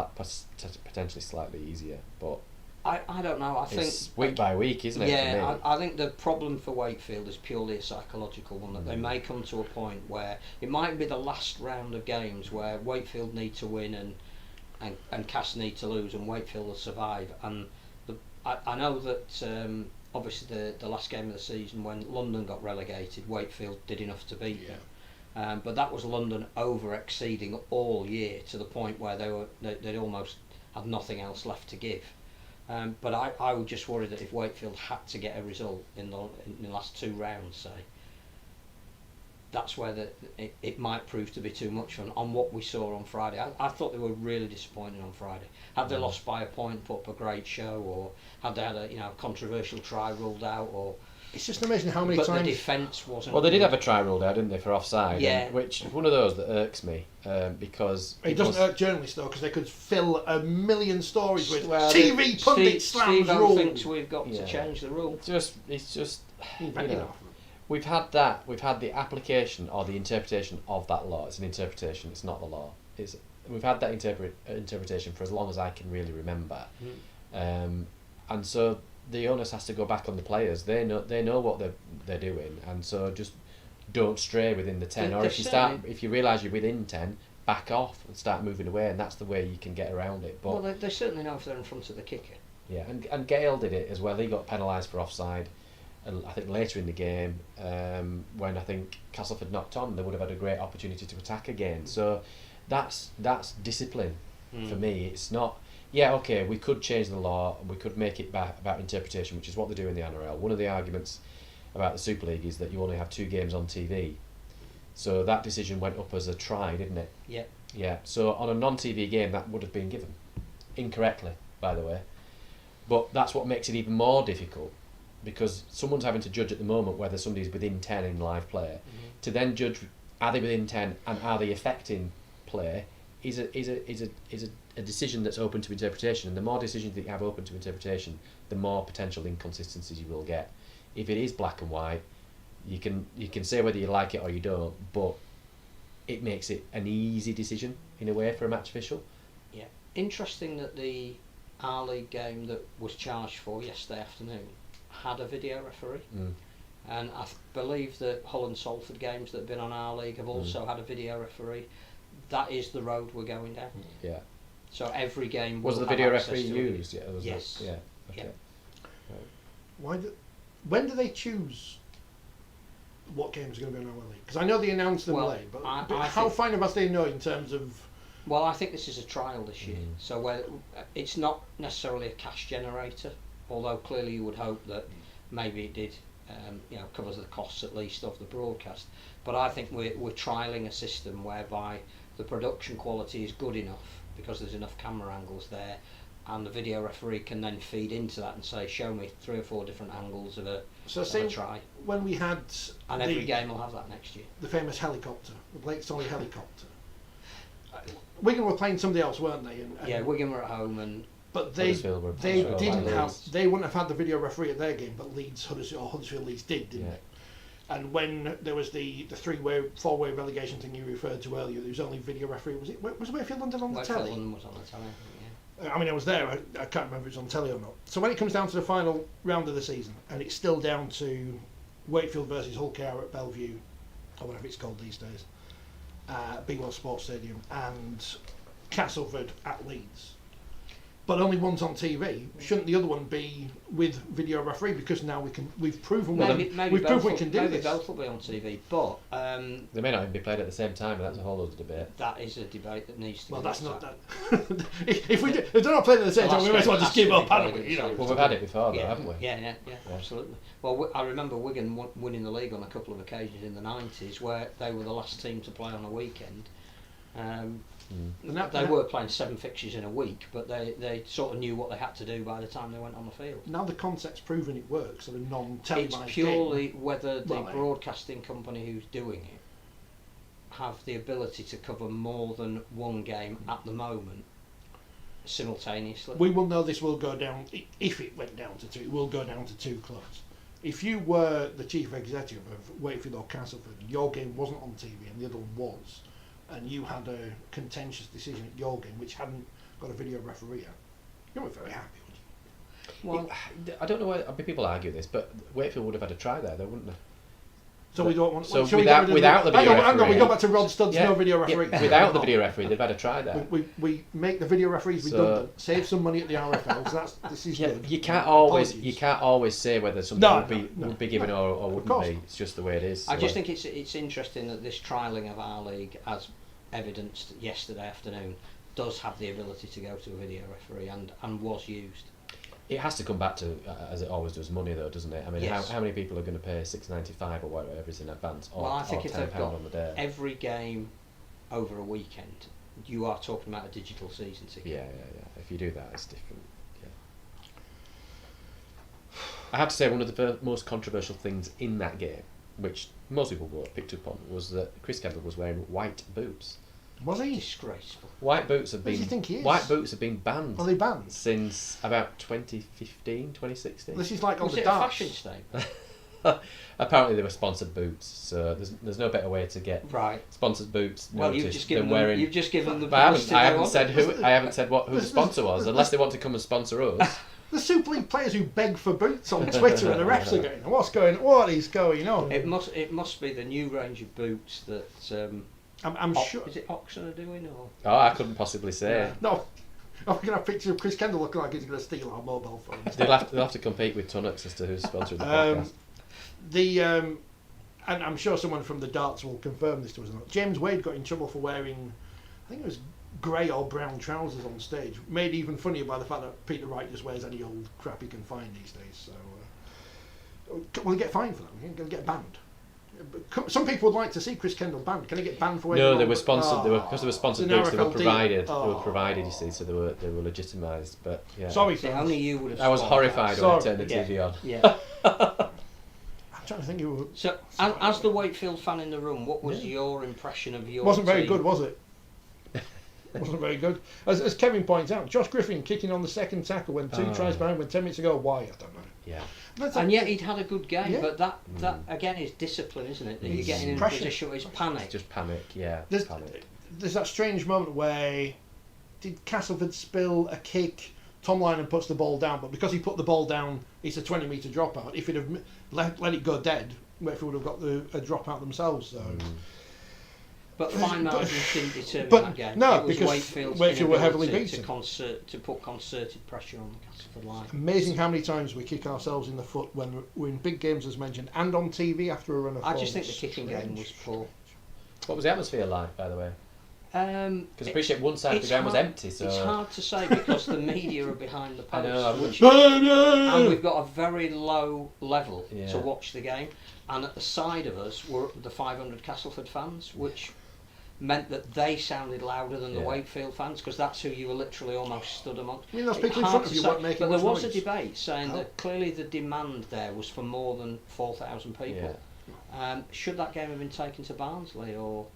potentially slightly easier. But I don't know. I think it's week by week, isn't it? Yeah, I think the problem for Wakefield is purely a psychological one, that they may come to a point where it might be the last round of games where Wakefield need to win and Cass need to lose, and Wakefield will survive. And I know that obviously the last game of the season when London got relegated, Wakefield did enough to beat them. But that was London over exceeding all year to the point where they'd almost had nothing else left to give. But I would just worry that if Wakefield had to get a result in the last 2 rounds, say, that's where it might prove to be too much on what we saw on Friday. I thought they were really disappointing on Friday. Had they lost by a point, put up a great show, or had they had a controversial try ruled out, or it's just amazing how many times the defence wasn't. Well, they did have a try ruled out, didn't they, for offside? Yeah. Which is one of those that irks me because it doesn't irk journalists though, because they could fill a million stories with Well, TV pundit slams Steve rules. thinks we've got to change the rule. It's just we've had that. We've had the application or the interpretation of that law. It's an interpretation. It's not the law. We've had that interpretation for as long as I can really remember, and so the onus has to go back on the players. They know what they're doing, and so just don't stray within the 10. Or if you realise you're within 10, back off and start moving away, and that's the way you can get around it. But well, they certainly know if they're in front of the kicker. Yeah, and Gale did it as well. He got penalised for offside. And I think later in the game, when I think Castleford knocked on, they would have had a great opportunity to attack again. So that's discipline for me. It's not. Yeah, okay, we could change the law and we could make it about interpretation, which is what they do in the NRL. One of the arguments about the Super League is that you only have 2 games on TV. So that decision went up as a try, didn't it? Yeah. Yeah, so on a non-TV game that would have been given. Incorrectly, by the way. But that's what makes it even more difficult, because someone's having to judge at the moment whether somebody's within 10 in live play. To then judge, are they within 10 and are they affecting play, is a decision that's open to interpretation, and the more decisions that you have open to interpretation, the more potential inconsistencies you will get. If it is black and white, you can say whether you like it or you don't, but it makes it an easy decision in a way for a match official. Yeah, interesting that the R-League game that was charged for yesterday afternoon had a video referee, and I believe the Hull and Salford games that have been on R-League have also had a video referee. That is the road we're going down. Yeah. So every game was will the have video access referee to used? it. Yeah. Yes. Yeah. Okay. Yeah. When do they choose what games are going to be on our league? Because I know they announced them late, but how far in advance do they know in terms of? Well, I think this is a trial this year, so where it's not necessarily a cash generator, although clearly you would hope that maybe it did, covers the costs at least of the broadcast. But I think we're trialling a system whereby the production quality is good enough because there's enough camera angles there, and the video referee can then feed into that and say, show me 3 or 4 different angles of a try. When we had every game will have that next year. The famous helicopter, the Blake Solly helicopter. Wigan were playing somebody else, weren't they? And Wigan were at home, but they wouldn't have had the video referee at their game, but Huddersfield Leeds did, didn't they? And when there was the 4-way relegation thing you referred to earlier, there was only video referee. Was Wakefield London on the telly? London was on the telly, I mean, I was there. I can't remember if it was on telly or not. So when it comes down to the final round of the season, and it's still down to Wakefield versus Hull KR at Bellevue, or whatever it's called these days, Big World Sports Stadium, and Castleford at Leeds, but only one's on TV. Shouldn't the other one be with video referee? Because now we've proven we can do maybe this. both will be on TV, but they may not even be played at the same time, but that's a whole other debate. that is a debate that needs to. Well, be that's looked not at. that. if they're not playing at the same time, we might as well just give up, haven't we? You know. Well, we've had it before, though, Yeah, haven't we? yeah, absolutely. Well, I remember Wigan winning the league on a couple of occasions in the 90s, where they were the last team to play on a weekend. They were playing 7 fixtures in a week, but they sort of knew what they had to do by the time they went on the field. Now the concept's proven it works, sort of non-televised. It's purely game. whether the broadcasting company who's doing it have the ability to cover more than one game at the moment simultaneously. We will know this will go down, if it went down to 2, it will go down to 2 clubs. If you were the chief executive of Wakefield or Castleford, and your game wasn't on TV and the other one was, and you had a contentious decision at your game which hadn't got a video referee out, you weren't very happy, would you? Well, I don't know why people argue this, but Wakefield would have had a try there, though, wouldn't they? So we don't want. So shall without we the video hang on, we referee- go back to Rod Studd's Yeah, no video referee. Yeah, without the video referee, they'd have had a try there. We make the video referees redundant, save some money at the RFL. So this is good. You can't always say whether something would be given or wouldn't be. It's just the way it is. I just think it's interesting that this trialling of our league, as evidenced yesterday afternoon, does have the ability to go to a video referee and was used. It has to come back to, as it always does, money though, doesn't it? I mean, Yes. how many people are going to pay $6.95 or whatever it is in advance, or, Well, I think or if £10 they've got on the day? every game over a weekend, you are talking about a digital season ticket. Yeah. If you do that, it's different. Yeah. I have to say, one of the most controversial things in that game, which most people picked up on, was that Chris Kendall was wearing white boots. Was he? Disgraceful. White boots have Where been do you think he is? white boots have been banned. Are they banned? Since about 2015, 2016. This is like on Was the it a darts. fashion statement? Apparently they were sponsored boots, so there's no better way to get Right. sponsored boots Well, you've noticed just given than wearing. them. You've just given them. But I haven't said who. I haven't said who the sponsor was, unless they want to come and sponsor us. The Super League players who beg for boots on Twitter and the refs are going, what is going on? It must be the new range of boots that. I'm sure. Is it Oxon are doing or? Oh, I couldn't possibly say. No. I'm going to have a picture of Chris Kendall looking like he's going to steal our mobile phones. They'll have to compete with Tunnocks as to who's sponsoring the podcast. And I'm sure someone from the darts will confirm this to us or not. James Wade got in trouble for wearing, I think it was grey or brown trousers on stage. Made even funnier by the fact that Peter Wright just wears any old crap he can find these days. So will he get fined for that? He'll get banned. Some people would like to see Chris Kendall banned. Can he get banned for wearing? No, they were sponsored. Because they were sponsored It's an boots. They were RFL deal. provided. They were provided. You see, so they were legitimised. But yeah, Sorry, See, fans. only you would have. I was spotted horrified when I turned the that. TV on. Yeah. I'm trying to think who. So, as the Wakefield fan in the room, what was your impression of your? Wasn't very team? good, was it? Wasn't very good. As Kevin points out, Josh Griffin kicking on the second tackle when 2 tries behind with 10 minutes to go. Why? I don't know. Yeah. And yet he'd had a good game, Yeah. but that again is discipline, isn't it? That you're getting in a Pressure. position where it's panic. Just panic. Yeah. There's, Panic. there's that strange moment where did Castleford spill a kick? Tom Lynham puts the ball down, but because he put the ball down, it's a 20-metre dropout. If he'd have let it go dead, Wakefield would have got a dropout themselves. So. But fine margins didn't determine But that game. no, it was because Wakefield's Wakefield were heavily inability beaten. to put concerted pressure on the Castleford line. Amazing how many times we kick ourselves in the foot when we're in big games, as mentioned, and on TV after a run of I form. just think the kicking game was poor. What was the atmosphere like, by the way? Because I appreciate one side of the it's ground was hard- empty. So It's hard to say because the media are behind the I know, post, I and we've got a very low level Yeah. to watch the game. And at the side of us were the 500 Castleford fans, which meant that they sounded louder than the Yeah. Wakefield fans, because that's who you were literally almost stood amongst. I mean, those It's people in hard front of to you say, weren't making but there much was a noise. debate saying Oh. that clearly the demand there was for more than 4,000 people. Should that game have been taken to Barnsley or?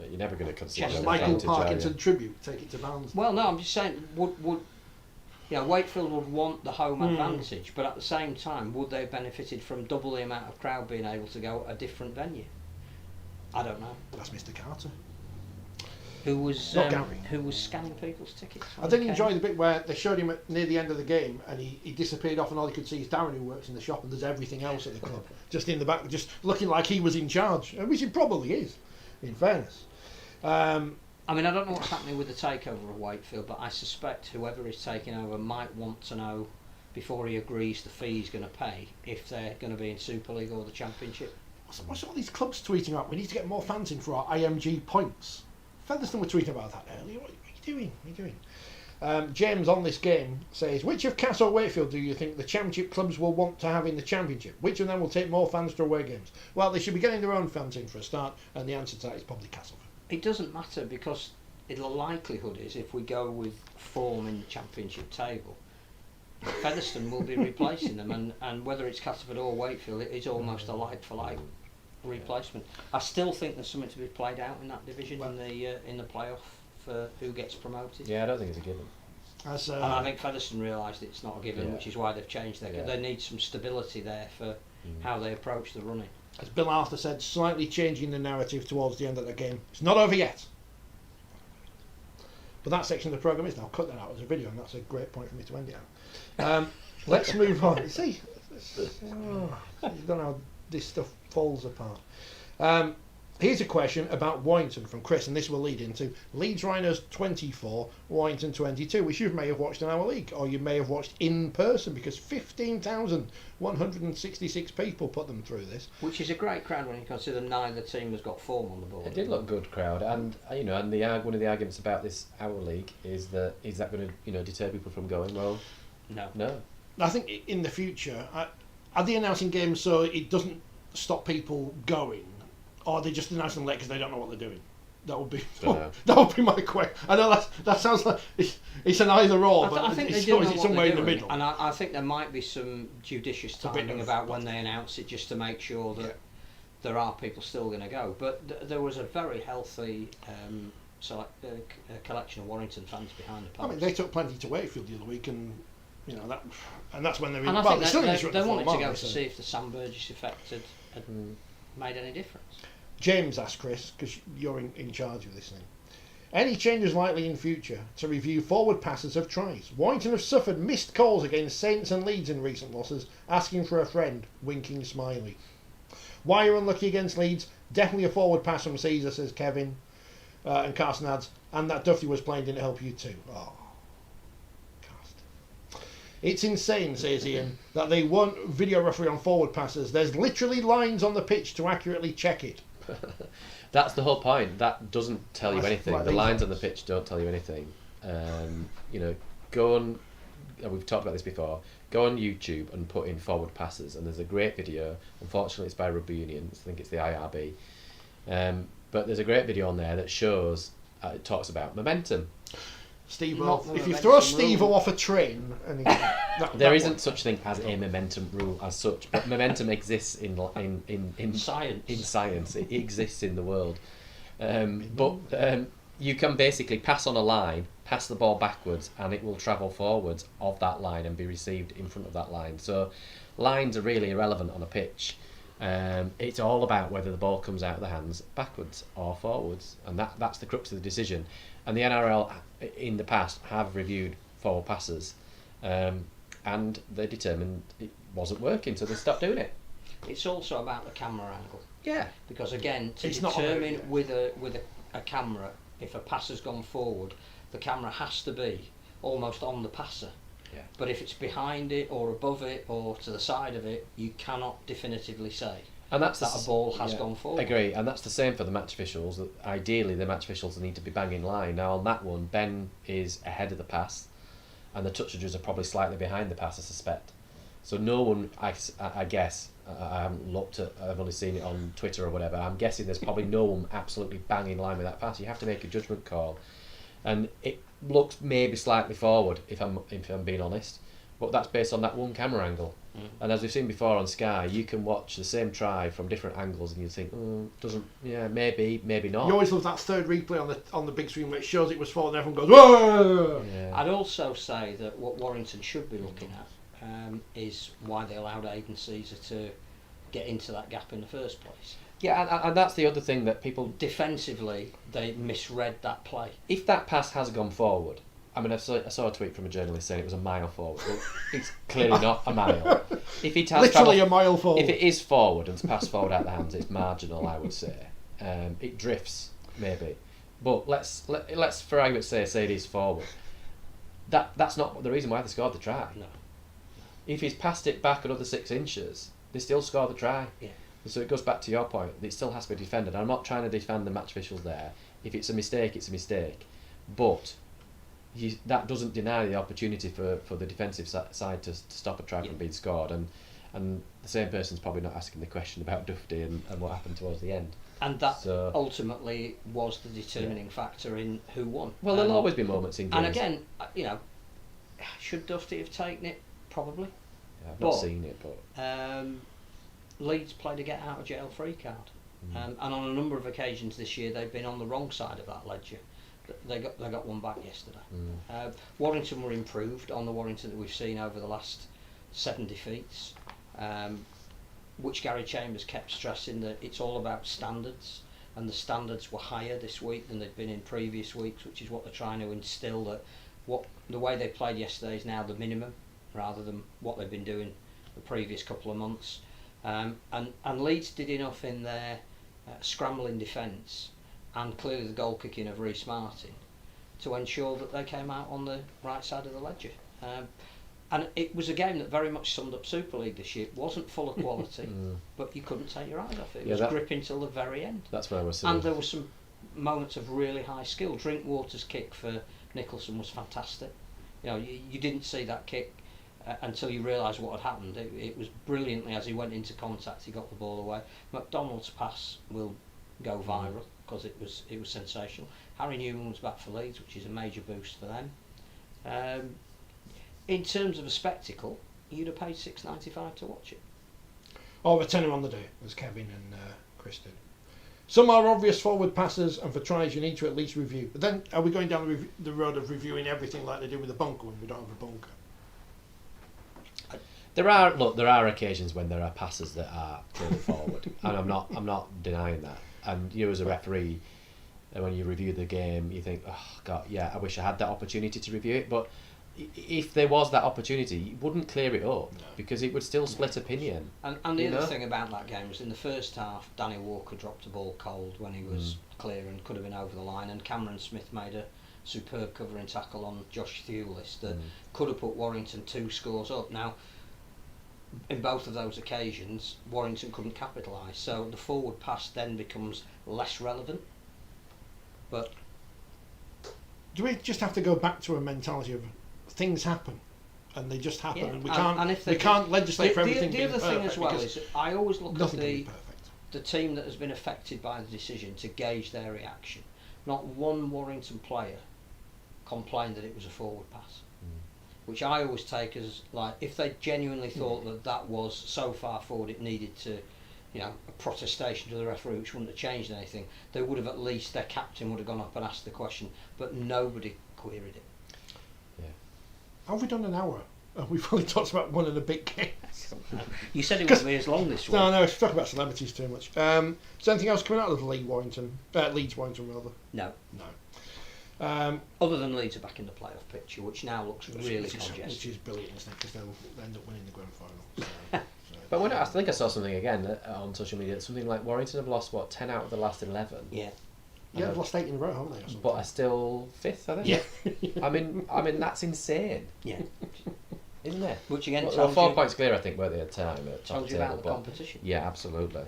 you're never going to consider Just an Michael advantage, are you? Parkinson tribute, take it to Barnes. Well, no, I'm just saying, would Wakefield would want the home advantage, but at the same time, would they have benefited from double the amount of crowd being able to go at a different venue? I don't know. That's Mr. Carter. Who was Not Gary. who was scanning people's tickets? I did enjoy the bit where they showed him near the end of the game, and he disappeared off, and all you could see is Darren, who works in the shop, and there's everything else at the club, just in the back, just looking like he was in charge, which he probably is, in fairness. I mean, I don't know what's happening with the takeover of Wakefield, but I suspect whoever is taking over might want to know before he agrees the fee he's going to pay if they're going to be in Super League or the Championship. What's all these clubs tweeting about? We need to get more fans in for our IMG points. Featherstone were tweeting about that earlier. What are you doing? What are you doing? James on this game says, which of Cass or Wakefield do you think the Championship clubs will want to have in the Championship? Which of them will take more fans to away games? Well, they should be getting their own fans in for a start, and the answer to that is probably Castleford. It doesn't matter because the likelihood is if we go with form in the Championship table, Featherstone will be replacing them, and whether it's Castleford or Wakefield, it is almost a like-for-like replacement. I still think there's something to be played out in that division in the playoff for who gets promoted. Yeah, I don't think it's a given. And I think Featherstone realised it's not a given, which is why they've changed their. Yeah. They need some stability there for how they approach the running. As Bill Arthur said, slightly changing the narrative towards the end of the game. It's not over yet. But that section of the programme is now. Cut that out as a video, and that's a great point for me to end it at. Let's move on. See, you don't know how this stuff falls apart. Here's a question about Warrington from Chris, and this will lead into Leeds Rhinos 24, Warrington 22, which you may have watched in our league, or you may have watched in person, because 15,166 people put them through this. Which is a great crowd when you consider neither team has got form on the board. It did look good crowd, and and one of the arguments about this our league is that going to deter people from going? Well, no. I think in the future, are they announcing games so it doesn't stop people going? Or are they just announcing late because they don't know what they're doing? That would be my question. I know that sounds like it's an either or, but I think it's they do know somewhere what in the they're doing, middle. and I think there might be some judicious timing about when they announce it, just to make sure that there are people still going to go. But there was a very healthy collection of Warrington fans behind the post. I mean, they took plenty to Wakefield the other week, and that's when they're in. And I well, think they wanted to go to so. see if the Sam Burgess effect had made any difference. James asked Chris, because you're in charge of this thing. Any changes likely in future to review forward passes of tries? Warrington have suffered missed calls against Saints and Leeds in recent losses, asking for a friend, winking smiley. Why are unlucky against Leeds? Definitely a forward pass from Caesar, says Kevin. And Carson adds, and that Duffy was playing didn't help you too. Oh, cast. It's insane, says Ian, that they want video referee on forward passes. There's literally lines on the pitch to accurately check it. That's the whole point. That doesn't tell you anything. Like the lines on the pitch don't tell you anything. Go on. We've talked about this before. Go on YouTube and put in forward passes, and there's a great video. Unfortunately, it's by Rugby Union. I think it's the IRB. But there's a great video on there that shows. It talks about momentum. If you throw Steve off a train, and there isn't such thing as a momentum rule as such, but momentum exists in science. In science, it exists in the world. But you can basically pass on a line, pass the ball backwards, and it will travel forwards of that line and be received in front of that line. So lines are really irrelevant on a pitch. It's all about whether the ball comes out of the hands backwards or forwards, and that's the crux of the decision. And the NRL in the past have reviewed forward passes, and they determined it wasn't working, so they stopped doing it. It's also about the camera angle. Yeah. Because again, to it's determine with a camera if a pass has gone forward, the camera has to be almost on the passer. Yeah. But if it's behind it or above it or to the side of it, you cannot definitively say and that's that a ball has gone forward. I agree, and that's the same for the match officials. That ideally, the match officials need to be banging line. Now on that one, Ben is ahead of the pass, and the touch judges are probably slightly behind the pass, I suspect. So no one, I guess, I haven't looked at, I've only seen it on Twitter or whatever. I'm guessing there's probably no one absolutely banging line with that pass. You have to make a judgment call, and it looks maybe slightly forward if I'm being honest, but that's based on that one camera angle. And as we've seen before on Sky, you can watch the same try from different angles, and you think, maybe not. You always love that third replay on the big screen where it shows it was forward, and everyone goes, whoa! Yeah. I'd also say that what Warrington should be looking at is why they allowed Aidan Caesar to get into that gap in the first place. Yeah, and that's the other thing that people... Defensively, they misread that play. If that pass has gone forward, I mean, I saw a tweet from a journalist saying it was a mile forward. Well, it's clearly not a mile. If it has Literally a mile forward. If it is forward and it's passed forward out the hands, it's marginal, I would say. It drifts, maybe. But let's for argument's sake, say it is forward. That's not the reason why they scored the try. No. If he's passed it back another 6 inches, they still score the try. Yeah. So it goes back to your point. It still has to be defended. I'm not trying to defend the match officials there. If it's a mistake, it's a mistake. But that doesn't deny the opportunity for the defensive side to stop a try from being scored. And the same person's probably not asking the question about Dufty and what happened towards the end. And that ultimately was the determining factor in who won. Well, there'll always be moments in games. And again, should Dufty have taken it? Probably. Yeah, I've not seen it, but... Leeds played a get out of jail free card. And on a number of occasions this year they've been on the wrong side of that ledger. They got one back yesterday. Warrington were improved on the Warrington that we've seen over the last 7 defeats, which Gary Chambers kept stressing that it's all about standards, and the standards were higher this week than they'd been in previous weeks, which is what they're trying to instill, that the way they played yesterday is now the minimum rather than what they've been doing the previous couple of months. And Leeds did enough in their scrambling defence and clearly the goal kicking of Reece Martin to ensure that they came out on the right side of the ledger. And it was a game that very much summed up Super League this year. It wasn't full of quality, but you couldn't take your eyes off it. It was gripping till the very end. That's where I was seeing. And there were some moments of really high skill. Drinkwater's kick for Nicholson was fantastic. You didn't see that kick until you realised what had happened. It was brilliantly, as he went into contact, he got the ball away. McDonald's pass will go viral because it was sensational. Harry Newman was back for Leeds, which is a major boost for them. In terms of a spectacle, you'd have paid $6.95 to watch it. Or a tenner on the day, as Kevin and Chris did. Some are obvious forward passes, and for tries you need to at least review. But then, are we going down the road of reviewing everything like they do with the bunker when we don't have a bunker? There are occasions when there are passes that are clearly forward, and I'm not denying that. And you as a referee, when you review the game, you think, oh God, yeah, I wish I had that opportunity to review it. But if there was that opportunity, you wouldn't clear it up because it would still split opinion. And the other thing about that game was in the first half, Danny Walker dropped a ball cold when he was clear and could have been over the line, and Cameron Smith made a superb covering tackle on Josh Thewlis that could have put Warrington 2 scores up. Now, in both of those occasions, Warrington couldn't capitalise, so the forward pass then becomes less relevant. But do we just have to go back to a mentality of things happen, and they just happen, and we can't legislate for everything? The other thing as well is I always look at the team that has been affected by the decision to gauge their reaction. Not one Warrington player complained that it was a forward pass. Which I always take as, like, if they genuinely thought that was so far forward it needed to, a protestation to the referee which wouldn't have changed anything, they would have at least, their captain would have gone up and asked the question, but nobody queried it. Yeah. Have we done an hour? We've only talked about one of the big games. You said it wouldn't be as long this week. No, let's talk about celebrities too much. Is there anything else coming out of Leeds Warrington rather? No. Other than Leeds are back in the playoff picture, which now looks really congested. Which is brilliant, isn't it? Because they'll end up winning the grand final. But I think I saw something again on social media. Something like Warrington have lost 10 out of the last 11. Yeah. Yeah, they've lost 8 in a row, haven't they? But are still 5th, I think. Yeah. I mean that's insane. Yeah. Isn't it? Which again, well, 4 points clear, I think, weren't they at the time? Told you about the competition. Yeah, absolutely.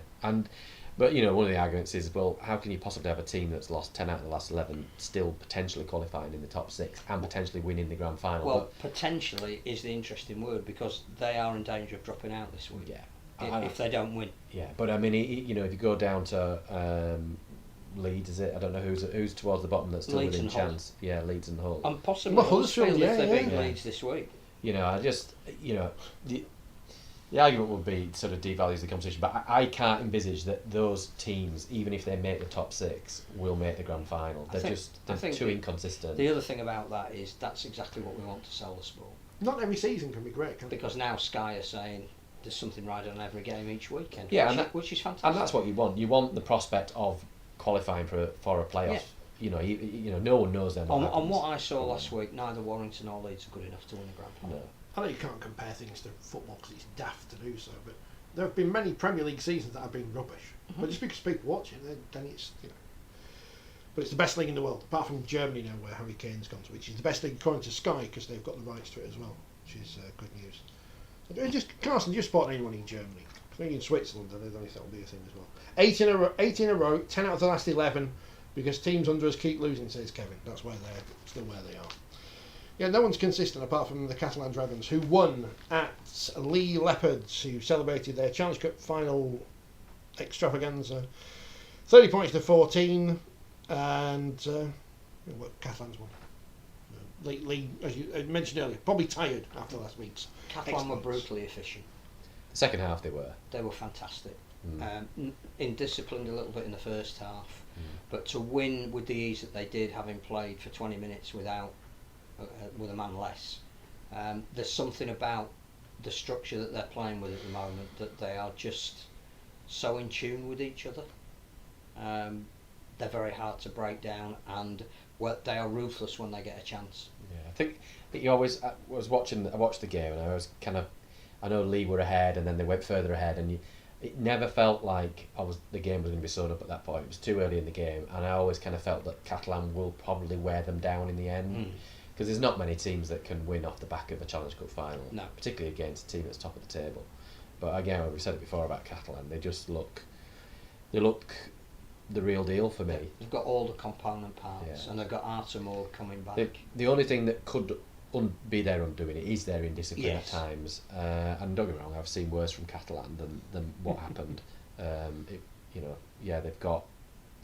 But one of the arguments is, well, how can you possibly have a team that's lost 10 out of the last 11 still potentially qualifying in the top 6 and potentially winning the grand final? Well, potentially is the interesting word, because they are in danger of dropping out this week. Yeah. If they don't win. Yeah, but I mean, if you go down to Leeds, is it? I don't know who's towards the bottom that's still Leeds within chance. Yeah, Leeds and Hull. And possibly Huddersfield if they beat Leeds this week. I just the argument would be sort of devalues the competition, but I can't envisage that those teams, even if they make the top 6, will make the grand final. They're too inconsistent. The other thing about that is that's exactly what we want to sell the sport. Not every season can be great, can it? Because now Sky are saying there's something right on every game each weekend. Yeah, which is fantastic. And that's what you want. You want the prospect of qualifying for a playoff. Yeah. You know, no one knows then what happens. On what I saw last week, neither Warrington or Leeds are good enough to win a Grand Final. No. I know you can't compare things to football because it's daft to do so, but there have been many Premier League seasons that have been rubbish. But just because people watch it, then it's, you know. But it's the best league in the world, apart from Germany now, where Harry Kane's gone to, which is the best league according to Sky because they've got the rights to it as well, which is good news. Carson, do you support anyone in Germany? I think in Switzerland, I don't think that'll be a thing as well. 8 in a row, 10 out of the last 11, because teams under us keep losing, says Kevin. That's why they're still where they are. Yeah, no one's consistent apart from the Catalan Dragons, who won at Lee Leopards, who celebrated their Challenge Cup final extravaganza. 30 points to 14, and Catalan's won. Lee, as you mentioned earlier, probably tired after last week's. Catalan were brutally efficient. The second half they were. They were fantastic. Indisciplined a little bit in the first half, but to win with the ease that they did, having played for 20 minutes with a man less, there's something about the structure that they're playing with at the moment that they are just so in tune with each other. They're very hard to break down, and they are ruthless when they get a chance. Yeah, I think you always. I watched the game, and I was I know Lee were ahead, and then they went further ahead, and it never felt like the game was going to be sewn up at that point. It was too early in the game, and I always kind of felt that Catalan will probably wear them down in the end, because there's not many teams that can win off the back of a Challenge Cup final, particularly against a team that's top of the table. But again, we said it before about Catalan, they look the real deal for me. They've got all the component parts, and they've got Artemore coming back. The only thing that could be their undoing it is their indiscipline at times. And don't get me wrong, I've seen worse from Catalan than what happened. They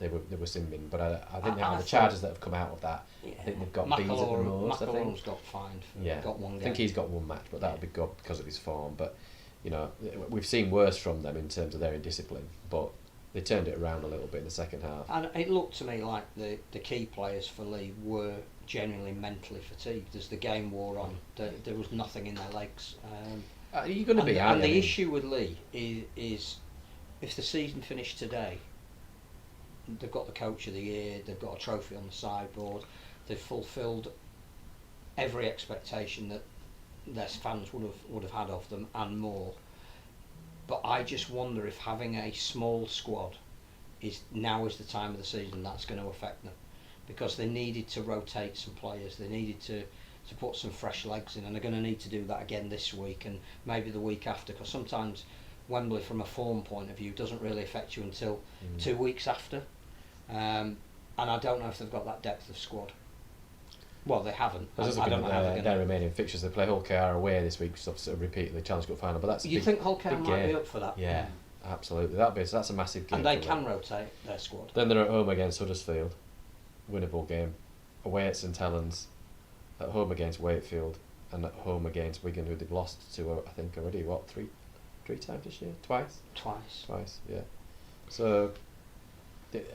were simming, but I think the charges that have come out of that, I think they've got B's at the most. McElroy's got fined for got one game. I think he's got one match, but that'll be good because of his form. But you know, we've seen worse from them in terms of their indiscipline, but they turned it around a little bit in the second half. And it looked to me like the key players for Lee were genuinely mentally fatigued as the game wore on. There was nothing in their legs. You're going to be, and the issue with Lee is if the season finished today, they've got the Coach of the Year, they've got a trophy on the sideboard, they've fulfilled every expectation that their fans would have had of them and more. But I just wonder if having a small squad is the time of the season that's going to affect them, because they needed to rotate some players, they needed to put some fresh legs in, and they're going to need to do that again this week and maybe the week after, because sometimes Wembley from a form point of view doesn't really affect you until 2 weeks after, and I don't know if they've got that depth of squad. Well, they haven't. I don't know how their remaining fixtures. They play Hull KR away this week, so repeat the Challenge Cup final. But that's you think Hull KR might be up for that? Yeah, absolutely. That's a massive game. And they can rotate their squad. Then they're at home against Huddersfield, winnable game. Away at St Helens, at home against Wakefield, and at home against Wigan, who they've lost to, I think already. Three times this year? Twice. Yeah. So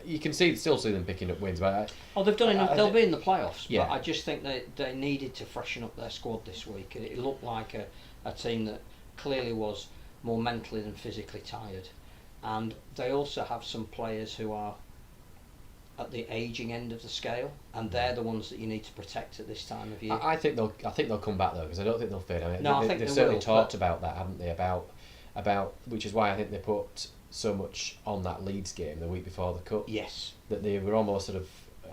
you can still see them picking up wins, but they've done enough. They'll be in the playoffs. Yeah. But I just think they needed to freshen up their squad this week. It looked like a team that clearly was more mentally than physically tired, and they also have some players who are at the ageing end of the scale, and they're the ones that you need to protect at this time of year. I think they'll come back though, because I don't think they'll fade. I mean, I think they've they certainly will, talked about that, haven't they? About which is why I think they put so much on that Leeds game the week before the cup. Yes. That they were almost sort of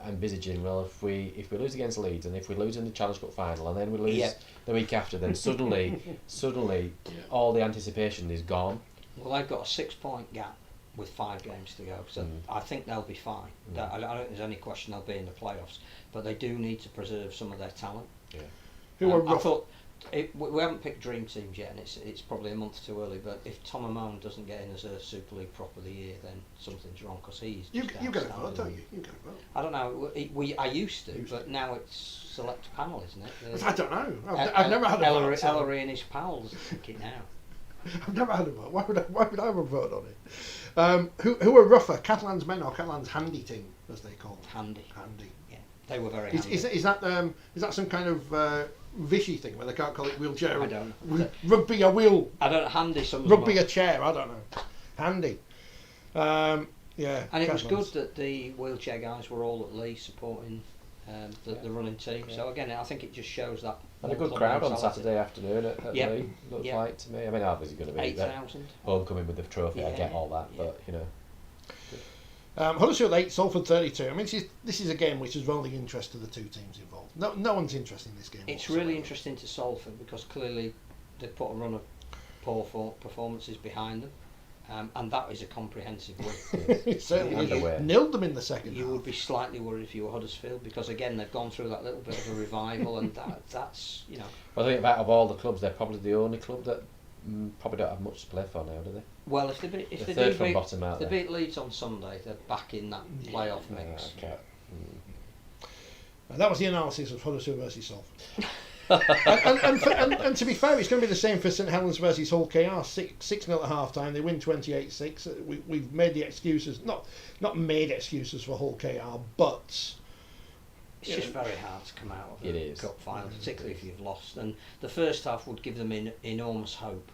envisaging, well, if we lose against Leeds, and if we lose in the Challenge Cup final, and then we lose the week after, then suddenly all the anticipation is gone. Well, they've got a 6-point gap with 5 games to go, so I think they'll be fine. I don't think there's any question they'll be in the playoffs, but they do need to preserve some of their talent. Yeah. I thought we haven't picked dream teams yet, and it's probably a month too early. But if Tom Amon doesn't get in as a Super League prop of the year, then something's wrong, because he's you get a vote, don't you? You get a vote. I don't know. I used to, but now it's select panel, isn't it? I don't know. I've never had a vote. Ellery and his pals think it now. I've never had a vote. Why would I have a vote on it? Who are rougher, Catalan's men or Catalan's handy team, as they call it? Handy. Handy. Yeah, they were very handy. Is that some kind of Vichy thing where they can't call it wheelchair? I don't know. Rugby a wheel. I don't know. Handy some. Rugby a chair. I don't know. Handy. Yeah. And it was good that the wheelchair guys were all at Lee supporting the running team. So again, I think it just shows that. And a good crowd on Saturday afternoon at Lee, looked like to me. I mean, obviously going to be 8,000. homecoming with the trophy, I get all that, but you know. Huddersfield 8, Salford 32. I mean, this is a game which is of only interest to the two teams involved. No one's interested in this game. It's really interesting to Salford because clearly they put a run of poor performances behind them. And that is a comprehensive win. It certainly nilled them in the second You half. would be slightly worried if you were Huddersfield because again they've gone through that little bit of a revival and that's you know. Well, I think out of all the clubs, they're probably the only club that probably don't have much to play for now, do they? Well, if they beat Leeds on Sunday, they're back in that playoff mix. Okay. That was the analysis of Huddersfield versus Salford. and to be fair, it's going to be the same for St Helens versus Hull KR. 6-0 at half time. They win 28-6. We've made the excuses, not made excuses for Hull KR, but it's just very hard to come out of a cup final, particularly if you've lost. And the first half would give them enormous hope.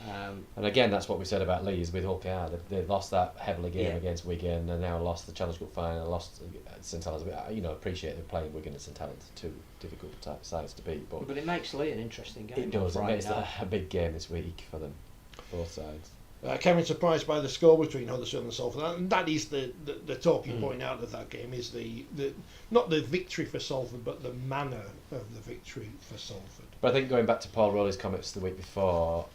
And again, that's what we said about Leeds with Hull KR. They lost that heavily game against Wigan, and now lost the Challenge Cup final, lost St Helens. You know, appreciate they're playing Wigan and St Helens, two difficult sides to beat. But it makes Lee an interesting game. It does. It makes a big game this week for them, both sides. Kevin surprised by the score between Huddersfield and Salford, and that is the talking point out of that game is the not the victory for Salford, but the manner of the victory for Salford. But I think going back to Paul Rowley's comments the week before,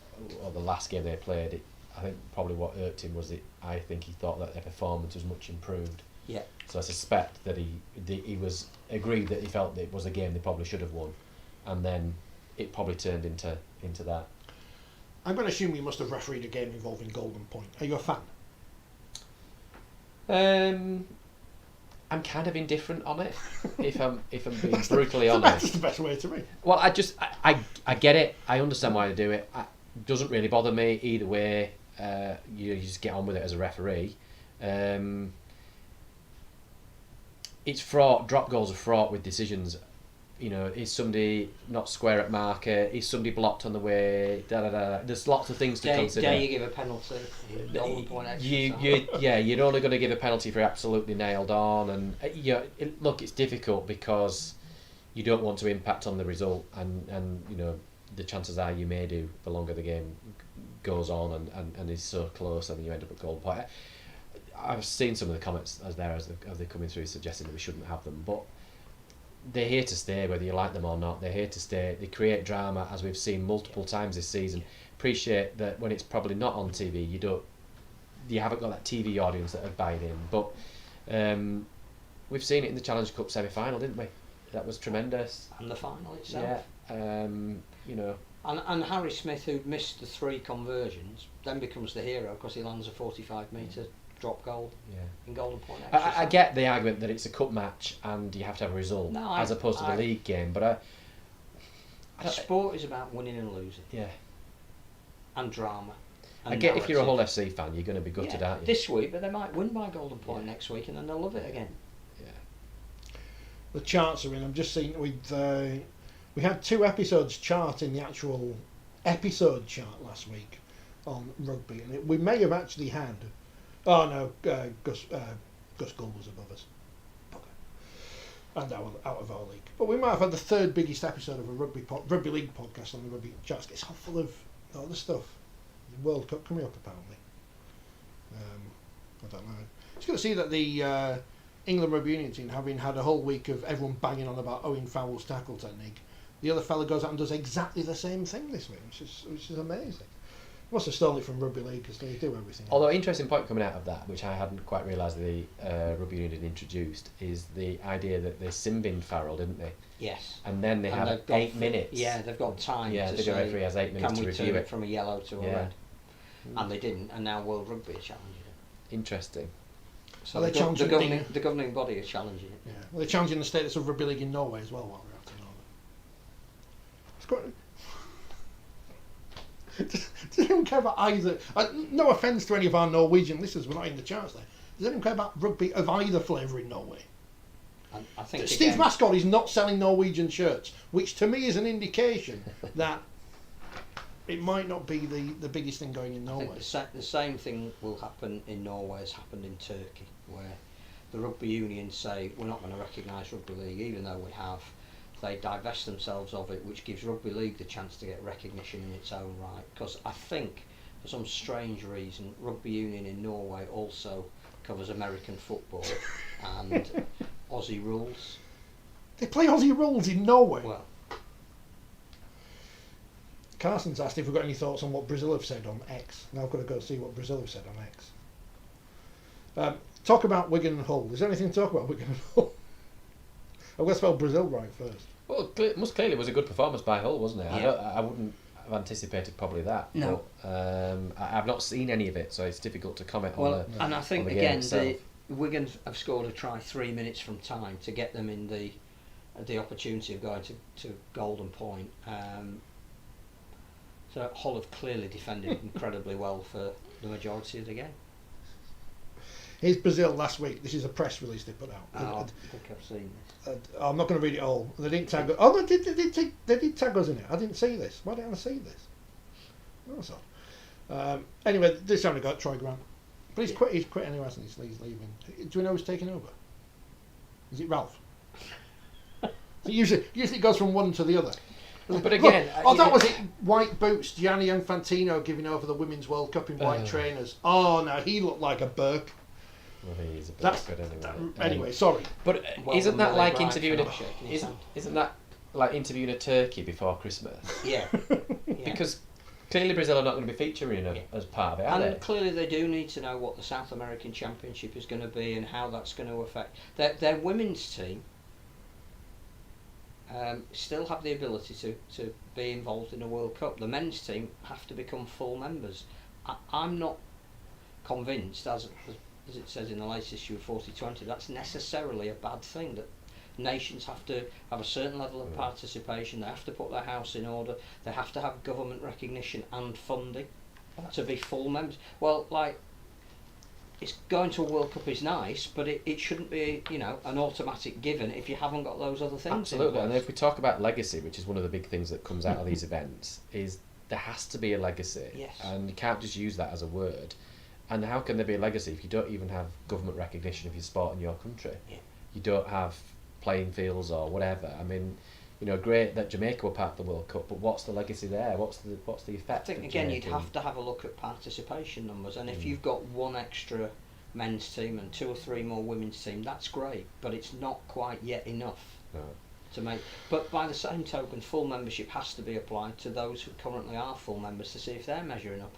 or the last game they played, I think probably what irked him was I think he thought that their performance was much improved. Yeah. So I suspect that he was agreed that he felt that it was a game they probably should have won, and then it probably turned into that. I'm going to assume you must have refereed a game involving Golden Point. Are you a fan? I'm kind of indifferent on it, if I'm being brutally honest. That's the best way to be. Well, I get it. I understand why they do it. It doesn't really bother me either way. You just get on with it as a referee. It's fraught. Drop goals are fraught with decisions. You know, is somebody not square at marker? Is somebody blocked on the way? There's lots of things to consider. Dare you give a penalty? Golden point extra. You're only going to give a penalty for absolutely nailed on, and look, it's difficult because you don't want to impact on the result, and you know the chances are you may do the longer the game goes on and is so close, and you end up at golden point. I've seen some of the comments as they're coming through suggesting that we shouldn't have them, but they're here to stay whether you like them or not. They're here to stay. They create drama, as we've seen multiple times this season. Appreciate that when it's probably not on TV, you haven't got that TV audience that are buying in, but we've seen it in the Challenge Cup semi-final, didn't we? That was tremendous. And the final itself. Yeah. You know. And Harry Smith, who'd missed the 3 conversions, then becomes the hero because he lands a 45-metre drop goal in golden point extra. I get the argument that it's a cup match and you have to have a result as opposed to the league game, but sport is about winning and losing. Yeah. And drama. And I get if you're a Hull FC fan, you're going to be gutted, aren't you? This week, but they might win by golden point next week and then they'll love it again. Yeah. The charts are in. I'm just seeing we had 2 episodes chart in the actual episode chart last week on rugby, and we may have actually had. Oh no, Gus Gull was above us, and out of our league. But we might have had the 3rd biggest episode of a rugby league podcast on the rugby charts. It's all full of other stuff. The World Cup coming up apparently. I don't know. It's good to see that the England rugby union team, having had a whole week of everyone banging on about Owen Farrell's tackle technique, the other fella goes out and does exactly the same thing this week, which is amazing. Must have stolen it from rugby league because they do everything. Although interesting point coming out of that, which I hadn't quite realised the rugby union had introduced, is the idea that they sin-binned Farrell, didn't they? Yes. And then they have 8 minutes. Yeah, they've got time. Yeah, to the say, referee has 8 minutes to review turn it from a yellow to a red, and they didn't. And now World Rugby are challenging it. Interesting. So the governing body are challenging it. Yeah, well, they're challenging the status of rugby league in Norway as well. While we're at it, it's quite. Does anyone care about either? No offence to any of our Norwegian listeners, we're not in the charts there. Does anyone care about rugby of either flavour in Norway? I think Steve's mascot is not selling Norwegian shirts, which to me is an indication that it might not be the biggest thing going in Norway. I think the same thing will happen in Norway as happened in Turkey, where the rugby unions say we're not going to recognise rugby league, even though we have. They divest themselves of it, which gives rugby league the chance to get recognition in its own right. Because I think, for some strange reason, rugby union in Norway also covers American football and Aussie rules. They play Aussie rules in Norway. Well, Carson's asked if we've got any thoughts on what Brazil have said on X. Now I've got to go see what Brazil have said on X. Talk about Wigan and Hull. Is there anything to talk about Wigan and Hull? I've got to spell Brazil right first. Well, most clearly it was a good performance by Hull, wasn't it? Yeah. I wouldn't have anticipated probably that. No. But, I've not seen any of it, so it's difficult to comment on the. And I think on the game again, itself. Wigan have scored a try 3 minutes from time to get them in the opportunity of going to Golden Point. So Hull have clearly defended incredibly well for the majority of the game. Here's Brazil last week. This is a press release they put out. I think I've seen this. I'm not going to read it all. They didn't tag us. Oh, they did tag us in it. I didn't see this. Why didn't I see this? No, that's odd. Anyway, this only got Troy Grant. But he's quit. He's quit anyway, hasn't he? He's leaving. Do we know who's taking over? Is it Ralph? So usually it goes from one to the other. But again, that was it. White boots. Gianni Infantino giving over the Women's World Cup in white trainers. Oh no, he looked like a Burke. Well, he's a bit good anyway. Anyway, sorry. But Well, isn't that like Bright interviewing for not shaking his hand. isn't that like interviewing a turkey before Christmas? Yeah. Because clearly Brazil are not going to be featuring as part of it, are And they? clearly they do need to know what the South American Championship is going to be and how that's going to affect their women's team. Still have the ability to be involved in a World Cup. The men's team have to become full members. I'm not convinced, as it says in the latest issue of 4020, that's necessarily a bad thing. That nations have to have a certain level of participation. They have to put their house in order. They have to have government recognition and funding to be full members. Well, like, it's going to a World Cup is nice, but it shouldn't be, an automatic given if you haven't got those other things. Absolutely, and if we talk about legacy, which is one of the big things that comes out of these events, is there has to be a legacy. Yes. And you can't just use that as a word. And how can there be a legacy if you don't even have government recognition of your sport in your country? Yeah. You don't have playing fields or whatever. I mean, great that Jamaica were part of the World Cup, but what's the legacy there? What's the effect? I think again you'd have to have a look at participation numbers, and if you've got one extra men's team and 2 or 3 more women's team, that's great, but it's not quite yet enough to make. But by the same token, full membership has to be applied to those who currently are full members to see if they're measuring up.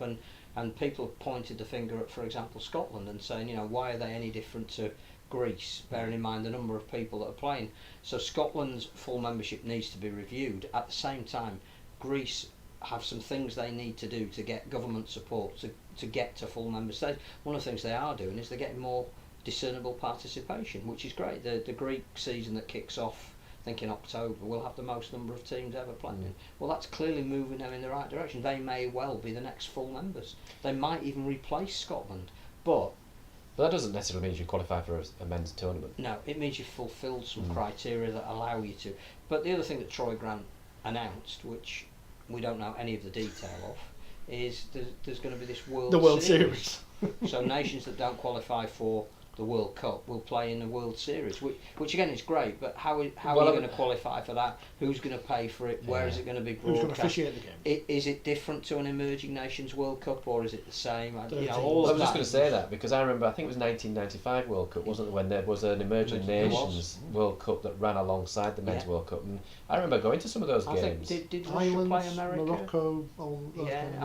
And people have pointed the finger at, for example, Scotland and saying, why are they any different to Greece, bearing in mind the number of people that are playing. So Scotland's full membership needs to be reviewed. At the same time, Greece have some things they need to do to get government support to get to full member status. One of the things they are doing is they're getting more discernible participation, which is great. The Greek season that kicks off, I think in October, will have the most number of teams ever playing. Well, that's clearly moving them in the right direction. They may well be the next full members. They might even replace Scotland, but that doesn't necessarily mean you qualify for a men's tournament. No, it means you've fulfilled some criteria that allow you to. But the other thing that Troy Grant announced, which we don't know any of the detail of, is there's going to be this World Series. So nations that don't qualify for the World Cup will play in the World Series, which again is great, but how are you going to qualify for that? Who's going to pay for it? Where is it going to be broadcast? Who's going to officiate the game? Is it different to an emerging nations World Cup, or is it the same? I was just going to say that because I remember, I think it was 1995 World Cup, wasn't it, when there was an emerging nations World Cup that ran alongside the men's World Cup, and I remember going to some of those games. Did Russia Islands, play America? Morocco, I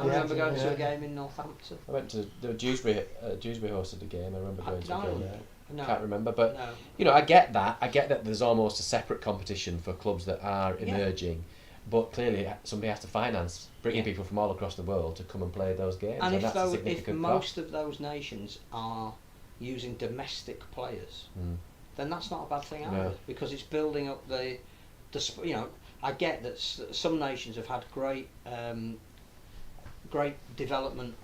remember going to a game in Northampton. I went to Dewsbury hosted a game. I remember going to a game there. No. Can't remember, but I get that. I get that there's almost a separate competition for clubs that are emerging, but clearly somebody has to finance bringing people from all across the world to come and play those games. And if most of those nations are using domestic players, then that's not a bad thing either, because it's building up the. I get that some nations have had great development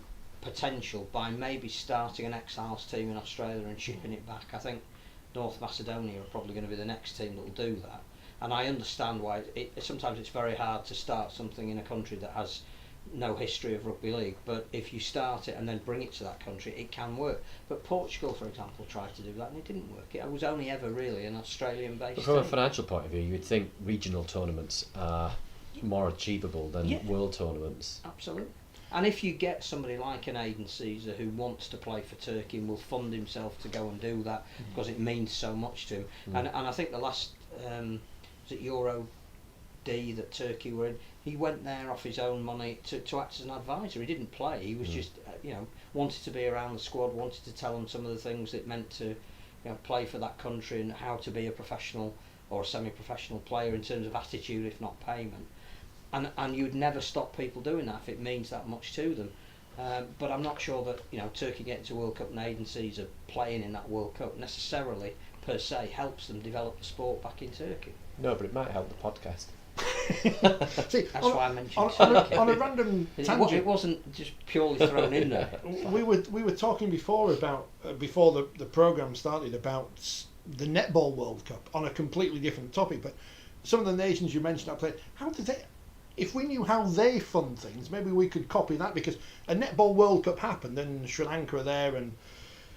potential by maybe starting an exiles team in Australia and shipping it back. I think North Macedonia are probably going to be the next team that will do that. And I understand why sometimes it's very hard to start something in a country that has no history of rugby league, but if you start it and then bring it to that country, it can work. But Portugal, for example, tried to do that and it didn't work. It was only ever really an Australian-based From a team. financial point of view, you would think regional tournaments are more achievable than Yeah. world tournaments. Absolutely. And if you get somebody like an Aidan Caesar who wants to play for Turkey and will fund himself to go and do that because it means so much to him. And I think the last was it Euro D that Turkey were in, he went there off his own money to act as an advisor. He didn't play, he was just wanted to be around the squad, wanted to tell them some of the things it meant to play for that country and how to be a professional or a semi-professional player in terms of attitude if not payment. And you'd never stop people doing that if it means that much to them. But I'm not sure that Turkey getting to World Cup and Aidan Caesar playing in that World Cup necessarily per se helps them develop the sport back in Turkey. No, but it might help the podcast. See, That's why I mentioned on a random tangent. It wasn't just purely thrown in there. We were talking before about before the programme started about the Netball World Cup on a completely different topic. But some of the nations you mentioned that played, how did they? If we knew how they fund things, maybe we could copy that, because a Netball World Cup happened and Sri Lanka are there and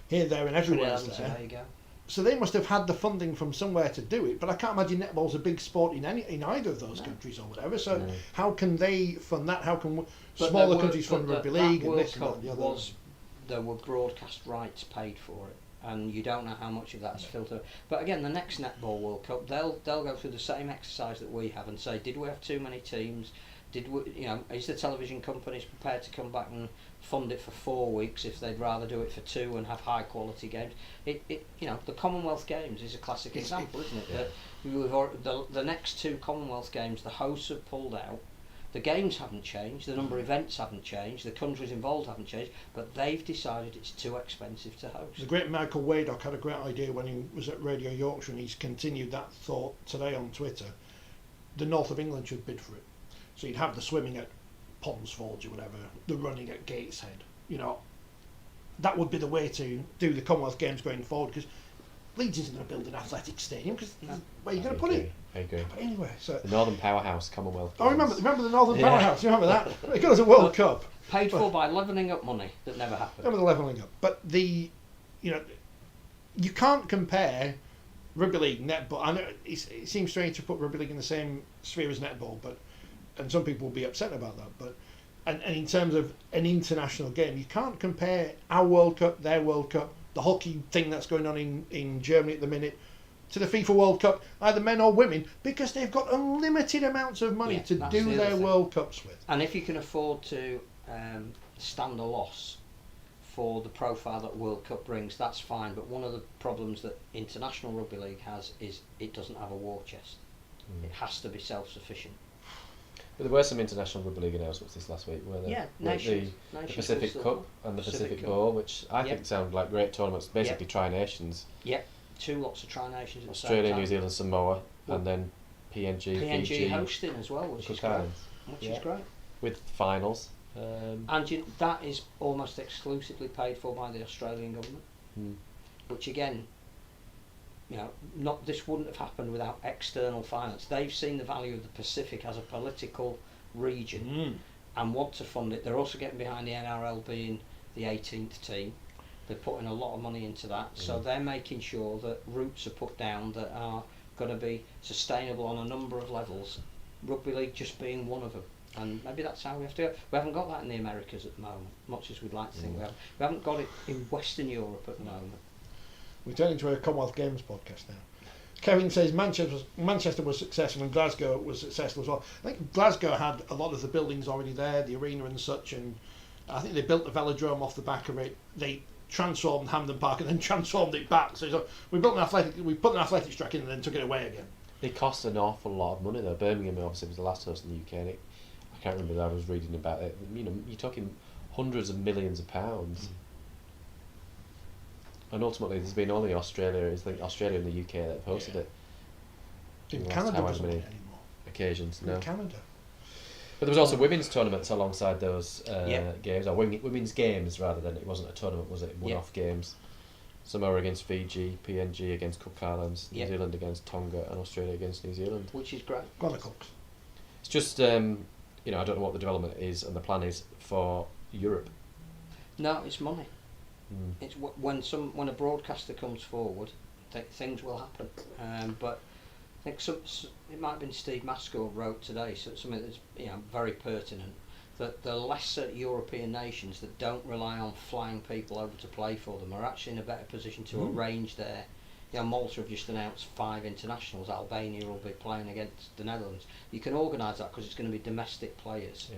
here, there and everywhere there. There you go. So they must have had the funding from somewhere to do it, but I can't imagine netball's a big sport in either of those countries or whatever. So how can they fund that? How can smaller countries fund rugby league? That And World this Cup and that and the other? there were broadcast rights paid for it, and you don't know how much of that's filtered. But again, the next Netball World Cup, they'll go through the same exercise that we have and say, did we have too many teams? Did we, is the television companies prepared to come back and fund it for 4 weeks if they'd rather do it for 2 and have high quality games? The Commonwealth Games is a classic example, isn't it? That the next 2 Commonwealth Games, the hosts have pulled out. The games haven't changed, the number of events haven't changed, the countries involved haven't changed, but they've decided it's too expensive to host. The great Michael Waydock had a great idea when he was at Radio Yorkshire, and he's continued that thought today on Twitter. The north of England should bid for it. So you'd have the swimming at Ponds Forge or whatever, the running at Gateshead. That would be the way to do the Commonwealth Games going forward, because Leeds isn't going to build an athletic stadium, because where are you going to put it? I agree. But anyway, so The Northern Powerhouse Commonwealth Games. I remember the Northern Powerhouse. You remember that? It got us a World Cup. Paid for by levelling up money that never happened. Remember the levelling up. But you can't compare rugby league, netball. I know it seems strange to put rugby league in the same sphere as netball, and some people will be upset about that. But and in terms of an international game, you can't compare our World Cup, their World Cup, the hockey thing that's going on in Germany at the minute, to the FIFA World Cup, either men or women, because they've got unlimited amounts of money to do their World Cups with. And if you can afford to stand a loss for the profile that World Cup brings, that's fine. But one of the problems that international rugby league has is it doesn't have a war chest. It has to be self-sufficient. But there were some international rugby league announcements this last week, weren't there? Yeah, Like the Pacific Cup and the Pacific Bowl, which I think sound like great tournaments, basically tri-nations. Yep, 2 lots of tri-nations at Australia, the same time. New Zealand, Samoa, and then PNG, Fiji, hosting as well, which is great. Islands. Which is great. With finals. And that is almost exclusively paid for by the Australian government, which again, this wouldn't have happened without external finance. They've seen the value of the Pacific as a political region and want to fund it. They're also getting behind the NRL being the 18th team. They're putting a lot of money into that, so they're making sure that routes are put down that are going to be sustainable on a number of levels. Rugby league just being one of them. And maybe that's how we have to go. We haven't got that in the Americas at the moment, much as we'd like to think we have. We haven't got it in Western Europe at the moment. We're turning to a Commonwealth Games podcast now. Kevin says Manchester was successful and Glasgow was successful as well. I think Glasgow had a lot of the buildings already there, the arena and such, and I think they built the velodrome off the back of it. They transformed Hampden Park and then transformed it back. So we put an athletics track in and then took it away again. It cost an awful lot of money though. Birmingham obviously was the last host in the UK, and I can't remember that I was reading about it. You're talking hundreds of millions of pounds. And ultimately, there's been only Australia and the UK that have hosted it. In Canada doesn't many anymore. Occasions, no. In Canada. But there was also women's tournaments alongside those games, or women's games rather than it wasn't a tournament, was it? One-off games. Samoa against Fiji, PNG against Cook Islands, Yep. New Zealand against Tonga, and Australia against New Zealand. Which is great. Got the Cooks. It's just, I don't know what the development is and the plan is for Europe. No, it's money. It's when a broadcaster comes forward, things will happen. But I think it might have been Steve Mascall wrote today something that's very pertinent. That the lesser European nations that don't rely on flying people over to play for them are actually in a better position to arrange their. Malta have just announced 5 internationals. Albania will be playing against the Netherlands. You can organise that because it's going to be domestic players. Yeah.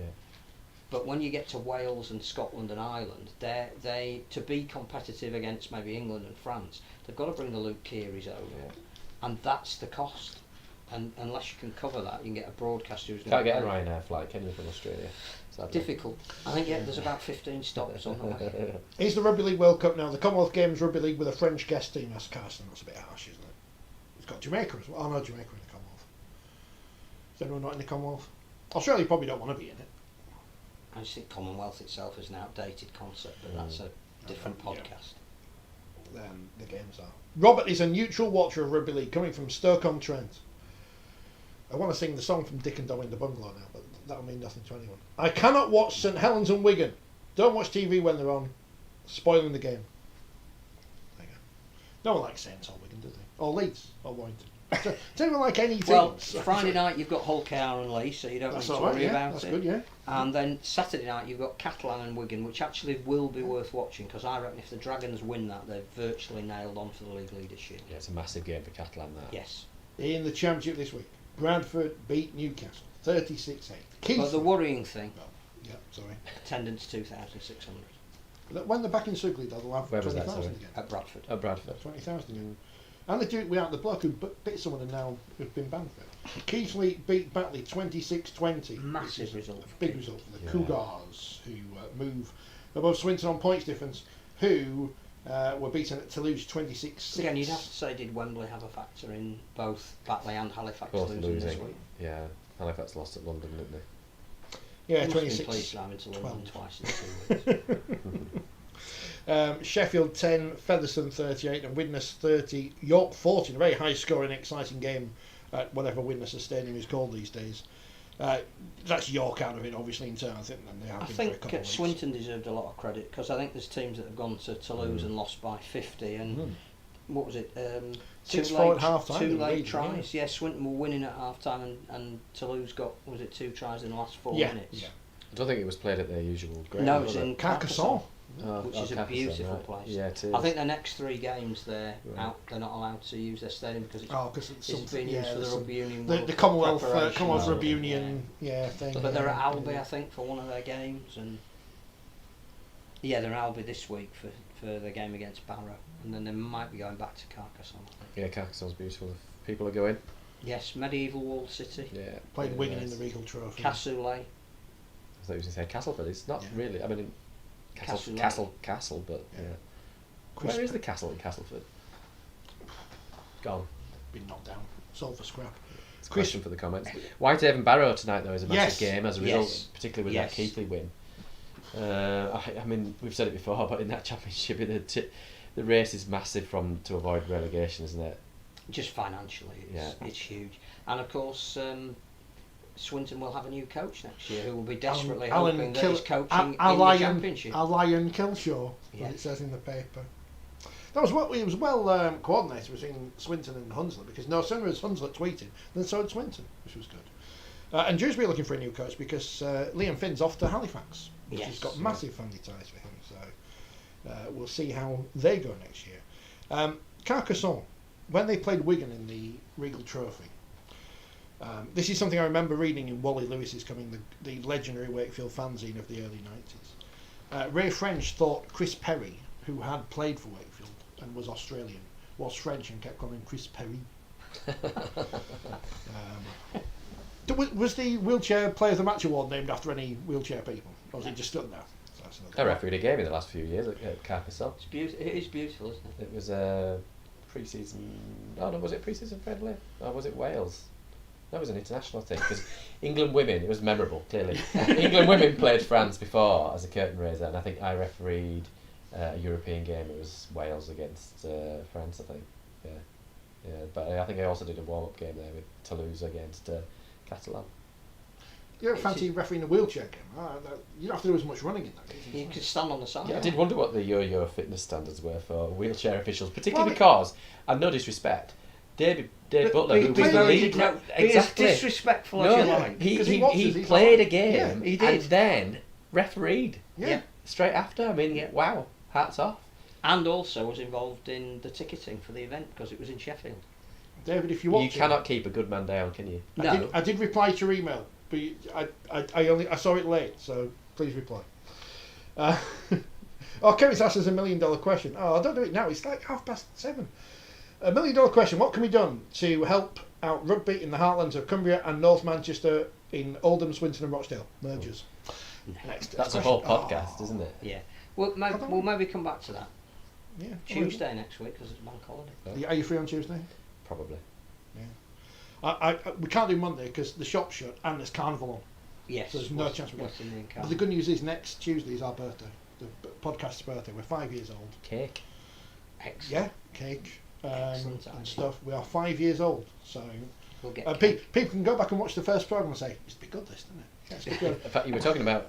But when you get to Wales and Scotland and Ireland, they to be competitive against maybe England and France, they've got to bring the Luke Kearys over, and that's the cost. And unless you can cover that, you can get a broadcaster who's Can't get a Ryanair flight, can you, from Australia? Sadly. Difficult. I think there's about 15 stops on the way. Is the Rugby League World Cup now? The Commonwealth Games Rugby League with a French guest team. That's Carson. That's a bit harsh, isn't it? It's got Jamaica as well. Oh no, Jamaica in the Commonwealth. Is anyone not in the Commonwealth? Australia probably don't want to be in it. I just think Commonwealth itself is an outdated concept, but that's a different podcast. Then the games are. Robert is a neutral watcher of Rugby League, coming from Stoke-on-Trent. I want to sing the song from Dick and Dom in the Bungalow now, but that'll mean nothing to anyone. I cannot watch St Helens and Wigan. Don't watch TV when they're on. Spoiling the game. There you go. No one likes Saints or Wigan, do they? Or Leeds or Warrington. Does anyone like any teams? Well, Friday night you've got Hull, Carr and Lee, so you don't need to worry about that's it. Good, yeah. And then Saturday night you've got Catalan and Wigan, which actually will be worth watching, because I reckon if the Dragons win that, they're virtually nailed on for the league leadership. Yeah, it's a massive game for Catalan, that. Yes. In the Championship this week, Bradford beat Newcastle 36-8. But the worrying thing, sorry. attendance 2,600 When they're back in Super League, they'll have Where was that, 20,000 sorry? again. at Bradford. Oh, Bradford. 20,000. And they do it without the bloke who bit someone and now have been banned for it. Keighley beat Batley 26-20. Massive result. Big result for the Cougars, who move above Swinton on points difference, who were beaten at Toulouse 26-6. Again, you'd have to say, did Wembley have a factor in both Batley and Halifax Both losing this losing. week? Yeah, Halifax lost at London, didn't they? Yeah, Must have been 26. pleased to have into London 12. twice in 2 weeks. Sheffield 10, Featherstone 38 and Widnes 30, York 40, a very high scoring exciting game at whatever Widnes Stadium is called these days. That's York out of it obviously in turn, I think, and they have I been for a think couple of weeks. Swinton deserved a lot of credit, because I think there's teams that have gone to Toulouse and lost by 50 and what was it, 6-4 at half time, two in late Leeds, tries. Yeah, Swinton were winning at half time and Toulouse got, was it 2 tries in the last 4 minutes? Yeah. I don't think it was played at their usual ground. No, was it's it? in Carcassonne. which is a Carcassonne, beautiful right. place. Yeah, it is. I think the next 3 games they're Right. out. They're not allowed to use their stadium because it's, It's it's being used for the Rugby Union. the World Cup Commonwealth preparation. Rugby Yeah. Union thing. But they're at Albi, I think, for one of their games, and they're at Albi this week for the game against Barrow, and then they might be going back to Carcassonne. I think. Yeah, Carcassonne's beautiful. If people are going. Yes, medieval walled city. Yeah. Played really Wigan nice. in the Regal Trophy. Cassoulet. I thought you were going to say Castleford. It's not Yeah. really. I mean, Castle, but Yeah. yeah. Where is the castle in Castleford? Gone. Been knocked down. Sold for scrap. It's a question for the comments. Whitehaven Barrow tonight though is a massive Yes. game as a result, Yes. particularly with Yes. that Keighley win. I mean, we've said it before, but in that championship, the race is massive to avoid relegation, isn't it? Just financially, Yeah. it's huge. And of course, Swinton will have a new coach next year who will be desperately hoping that he's coaching in the championship. Lion Kilshaw, Yes. as it says in the paper. It was well coordinated between Swinton and Hunslet, because no sooner has Hunslet tweeted than so had Swinton, which was good. And Dewsbury looking for a new coach because Liam Finn's off to Halifax, which has got massive family ties for him. So we'll see how they go next year. Carcassonne, when they played Wigan in the Regal Trophy, this is something I remember reading in Wally Lewis's the legendary Wakefield fanzine of the early 90s. Ray French thought Chris Perry, who had played for Wakefield and was Australian, was French and kept calling him Chris Perry. Was the Wheelchair Player of the Match award named after any wheelchair people? Or was it just done now? So that's another I refereed a game in the last few years at Carcassonne. It is beautiful, isn't it? It was a pre-season. Oh no, was it pre-season friendly? Or was it Wales? That was an international thing because England women. It was memorable. Clearly, England women played France before as a curtain raiser, and I think I refereed a European game. It was Wales against France, I think. Yeah. But I think I also did a warm-up game there with Toulouse against Catalan. You don't fancy refereeing a wheelchair game? You don't have to do as much running in that. You could stand on the side. Yeah, I did wonder what the yo-yo fitness standards were for wheelchair officials, particularly because, and no disrespect, Dave Butler, who was the lead, exactly. As disrespectful as you like. He played a game Yeah, he did. and then refereed. Yeah. Straight after. I mean, wow, hats off. And also was involved in the ticketing for the event because it was in Sheffield. David, if you want, you cannot keep a good man down, can you? No. I did reply to your email, but I saw it late, so please reply. Kevin's asked us $1 million question. Oh, I don't do it now. It's like 7:30. $1 million question. What can be done to help out rugby in the heartlands of Cumbria and North Manchester in Oldham, Swinton and Rochdale mergers? Next. That's a whole podcast, isn't it? Yeah. We'll maybe come back to that. Yeah. Tuesday next week because it's bank holiday. Are you free on Tuesday? Probably. Yeah. We can't do Monday because the shop's shut and there's carnival on. Yes. So there's no chance we're going. But the good news is next Tuesday is our birthday. The podcast's birthday. We're 5 years old. Cake. Excellent. Yeah, cake Excellent and stuff. We are 5 years old, so we'll get people can go back and watch the first programme and say, "It's be good, this, isn't it?" Yeah, it's be good. In fact, you were talking about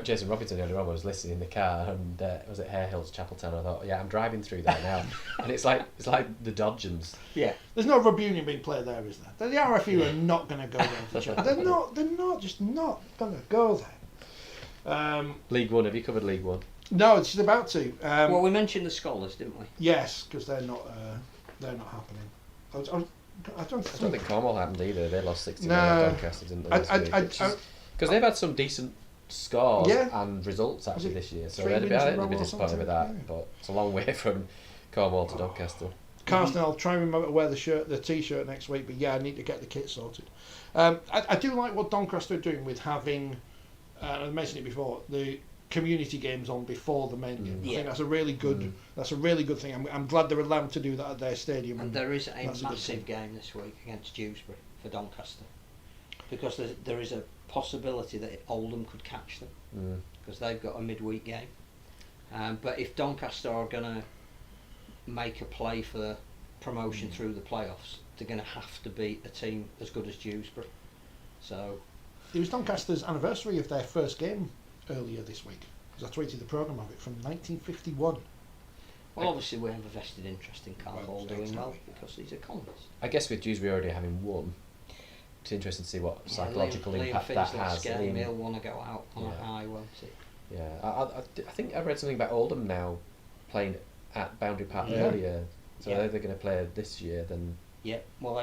Jason Robinson earlier on. I was listening in the car, and was it Hare Hills, Chapeltown? I thought, yeah, I'm driving through there now, and it's like the Dodgems. Yeah. There's no rugby union being played there, is there? The RFU are not going to go there for sure. They're not just not going to go there. League One. Have you covered League One? No, she's about to. Well, we mentioned the scholars, didn't we? Yes, because they're not happening. I don't think Cornwall happened either. They lost 60 No. at Doncaster, didn't they? Because they've had some decent scores and results actually this year. So I'd be disappointed with that. Yeah. But it's a long way from Cornwall to Doncaster. Carsten, I'll try and remember to wear the t-shirt next week, but yeah, I need to get the kit sorted. I do like what Doncaster are doing with having, I mentioned it before, the community games on before the main game. I think that's a really good thing. I'm glad they're allowed to do that at their stadium. And there is a massive game this week against Dewsbury for Doncaster, because there is a possibility that Oldham could catch them because they've got a midweek game. But if Doncaster are going to make a play for promotion through the playoffs, they're going to have to beat a team as good as Dewsbury. So it was Doncaster's anniversary of their first game earlier this week, because I tweeted the programme of it from 1951. Well, obviously we have a vested interest in Carl doing well because he's a columnist. I guess with Dewsbury already having won, it's interesting to see what psychological impact that has. Game, he'll want to go out on a high, won't he? Yeah, I think I read something about Oldham now playing at Boundary Park earlier, so they're going to play this year. Then well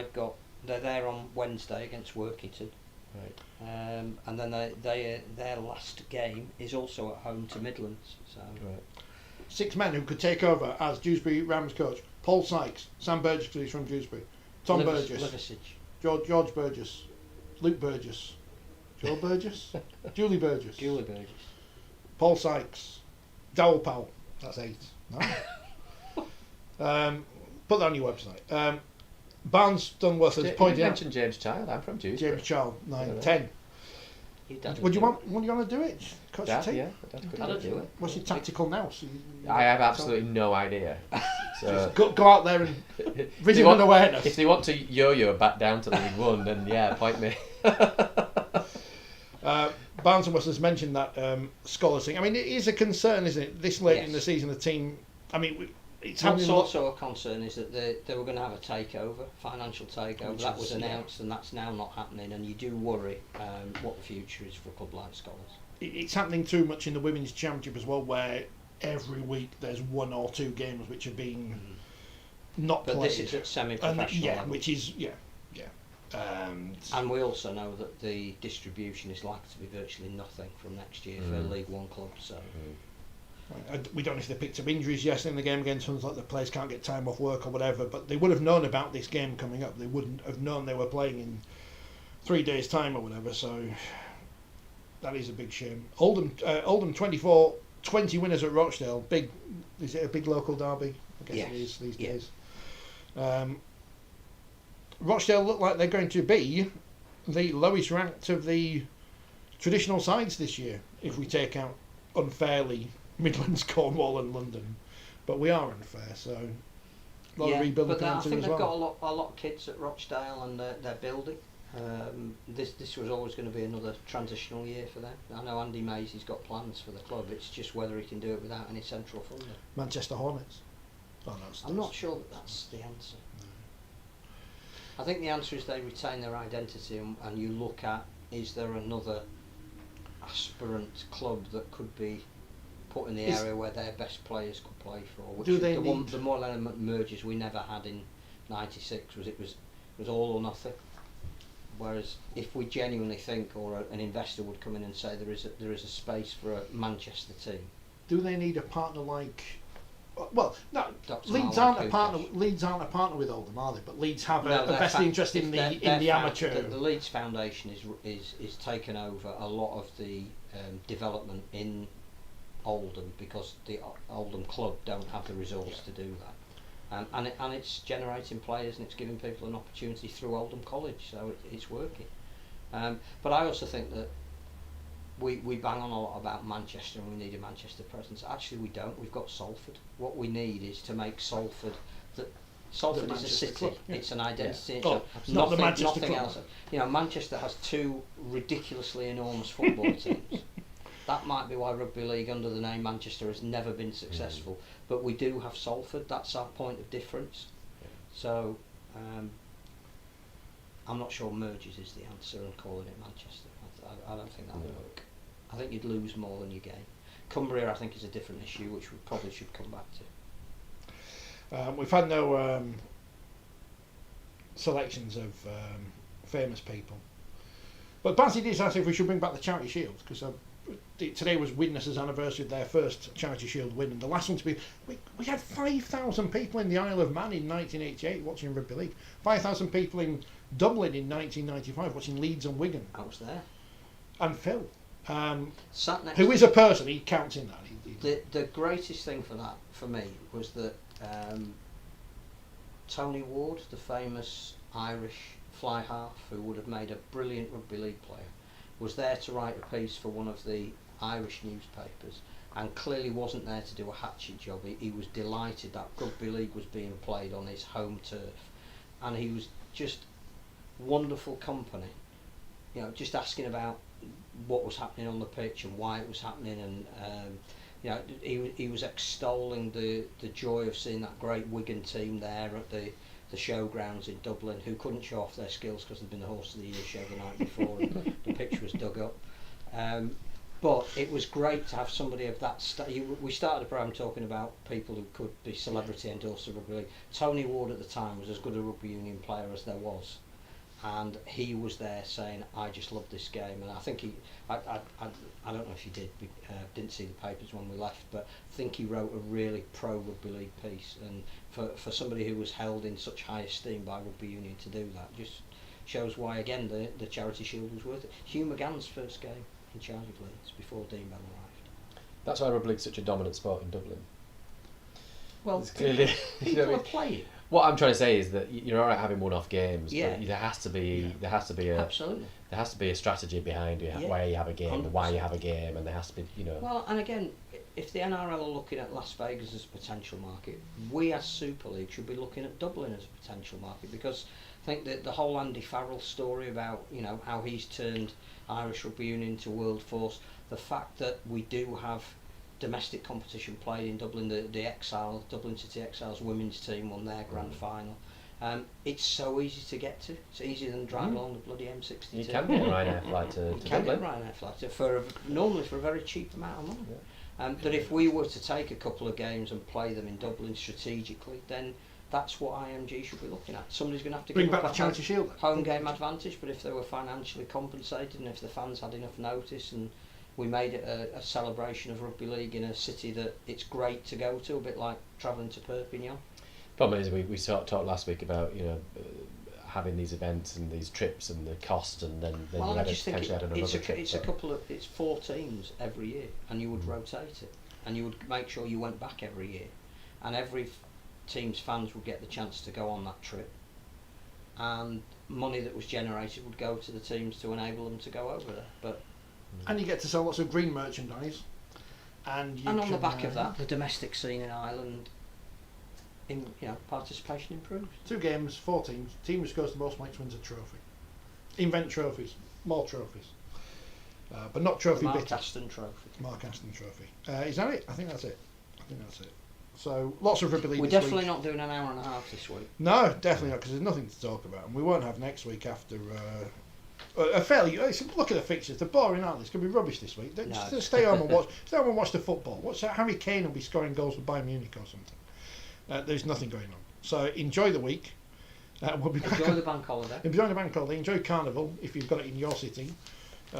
they're there on Wednesday against Workington. Right. And then their last game is also at home to Midlands. So 6 men who could take over as Dewsbury Rams coach: Paul Sykes, Sam Burgess, because he's from Dewsbury, Tom Burgess, George Burgess, Luke Burgess, Joe Burgess, Julie Burgess, Paul Sykes, Dowell Powell. That's 8. No? Put that on your website. Barnes Dunworth has pointed out. You mentioned James Child. I'm from Dewsbury. James Child, 9, 10. Would you want to do it? Coach Dad, the team? yeah, I'd do it. What's your tactical now? I have absolutely no idea. So go out there and visual awareness. If they want to yo-yo back down to League One, then point me. Barnes has mentioned that scholars thing. I mean, it is a concern, isn't it? This late in the season, the team. I mean, it's what's also a concern is that they were going to have a financial takeover. Which that was announced, and that's now not happening. And you do worry what the future is for a club like Scholars. It's happening too much in the women's championship as well, where every week there's 1 or 2 games which are being not played. But this is at semi-professional level. Which is and we also know that the distribution is likely to be virtually nothing from next year for League One clubs. So. We don't know if they picked up injuries yesterday in the game against something like the players can't get time off work or whatever, but they would have known about this game coming up. They wouldn't have known they were playing in 3 days' time or whatever, so that is a big shame. Oldham 24-20 winners at Rochdale. Is it a big local derby? I guess it is these days. Rochdale look like they're going to be the lowest ranked of the traditional sides this year, if we take out unfairly Midlands, Cornwall, and London, but we are unfair. So a lot of rebuilding but I think as they've well. got a lot of kids at Rochdale, and they're building. This was always going to be another transitional year for them. I know Andy Mays has got plans for the club. It's just whether he can do it without any central funding. Manchester Hornets. Oh, no, I'm not sure that's the answer. I think the answer is they retain their identity, and you look at, is there another aspirant club that could be put in the area where their best players could play for? Which the Moyle Element mergers we never had in '96 was all or nothing. Whereas if we genuinely think, or an investor would come in and say there is a space for a Manchester team, do they need a partner like? Well, no. Dr. Leeds aren't a partner. Leeds aren't a partner with Oldham, are they? But Leeds have a vested interest in the amateur. The Leeds Foundation is taken over a lot of the development in Oldham, because the Oldham club don't have the resource to do that, and it's generating players, and it's giving people an opportunity through Oldham College, so it's working. But I also think that we bang on a lot about Manchester and we need a Manchester presence. Actually, we don't. We've got Salford. What we need is to make Salford Salford is a city. Club, yeah. It's an identity. Yeah. It's not the Manchester nothing club. Else. You know, Manchester has two ridiculously enormous football teams. That might be why Rugby League under the name Manchester has never been successful. But we do have Salford. That's our point of difference. Yeah. So I'm not sure mergers is the answer and calling it Manchester. I don't think that would work. I think you'd lose more than you gain. Cumbria, I think, is a different issue, which we probably should come back to. We've had no selections of famous people. But Bazzi did ask if we should bring back the Charity Shield, because today was Widnes' anniversary of their first Charity Shield win, and the last one to be... We had 5,000 people in the Isle of Man in 1988 watching Rugby League. 5,000 people in Dublin in 1995 watching Leeds and Wigan. I was there. And Phil, Sat next who is a person, he counts in that. The greatest thing for that, for me, was that Tony Ward, the famous Irish fly half who would have made a brilliant Rugby League player, was there to write a piece for one of the Irish newspapers, and clearly wasn't there to do a hatchet job. He was delighted that Rugby League was being played on his home turf, and he was just wonderful company. You know, just asking about what was happening on the pitch and why it was happening, and you know, he was extolling the joy of seeing that great Wigan team there at the showgrounds in Dublin, who couldn't show off their skills because they'd been the Horse of the Year show the night before and the pitch was dug up. But it was great to have somebody of that we started the programme talking about people who could be celebrity endorsed of Rugby League. Tony Ward at the time was as good a rugby union player as there was, and he was there saying, I just love this game. And I think I don't know if he didn't see the papers when we left, but I think he wrote a really pro Rugby League piece, and for somebody who was held in such high esteem by Rugby Union to do that just shows why, again, the Charity Shield was worth it. Hugh McGann's first game in charge of Leeds before Dean Bell arrived. That's why Rugby League's such a dominant sport in Dublin. Well, it's clearly people are playing. What I'm trying to say is that you're all right having one-off games, yeah. but there has to be absolutely. There has to be a strategy behind why you have a game, and why you have a game, and there has to be, you know. Well, and again, if the NRL are looking at Las Vegas as a potential market, we as Super League should be looking at Dublin as a potential market, because I think that the whole Andy Farrell story about, you know, how he's turned Irish Rugby Union into world force, the fact that we do have domestic competition played in Dublin, the Exiles, Dublin City Exiles women's team won their grand final. It's so easy to get to. It's easier than driving along the bloody M62. You can get a Ryanair flight to Dublin. You can get a Ryanair flight normally for a very cheap amount of money. Yeah. That if we were to take a couple of games and play them in Dublin strategically, then that's what IMG should be looking at. Somebody's going to have to bring give back up the Charity Shield. Home game advantage, but if they were financially compensated and if the fans had enough notice and we made it a celebration of Rugby League in a city that it's great to go to, a bit like travelling to Perpignan. Problem is, we talked last week about, you know, having these events and these trips and the cost, and then you had potentially had another trip. It's 4 teams every year, and you would rotate it, and you would make sure you went back every year, and every team's fans would get the chance to go on that trip, and money that was generated would go to the teams to enable them to go over there. But and you get to sell lots of green merchandise. And And on the back of that, the domestic scene in Ireland, participation improves. 2 games, 4 teams. Team who scores the most points wins a trophy. Invent trophies, more trophies, but not trophy Mark bitter. Aston Trophy. Mark Aston Trophy. Is that it? I think that's it. So lots of rugby league. We're this definitely week. not doing an hour and a half this week. No, definitely not, because there's nothing to talk about, and we won't have next week after. A fairly look at the fixtures. They're boring, aren't they? It's going to be rubbish this week. Just stay home and watch. Stay home and watch the football. Watch Harry Kane will be scoring goals for Bayern Munich or something. There's nothing going on. So enjoy the week. We'll be back. Enjoy the bank holiday. Enjoy the bank holiday. Enjoy Carnival if you've got it in your city.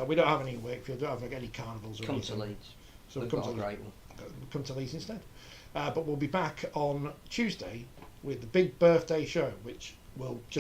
We don't have any in Wakefield. Don't have any carnivals or Come anything. to Leeds. So We've come got to a great one. Come to Leeds instead. But we'll be back on Tuesday with the big birthday show, which will just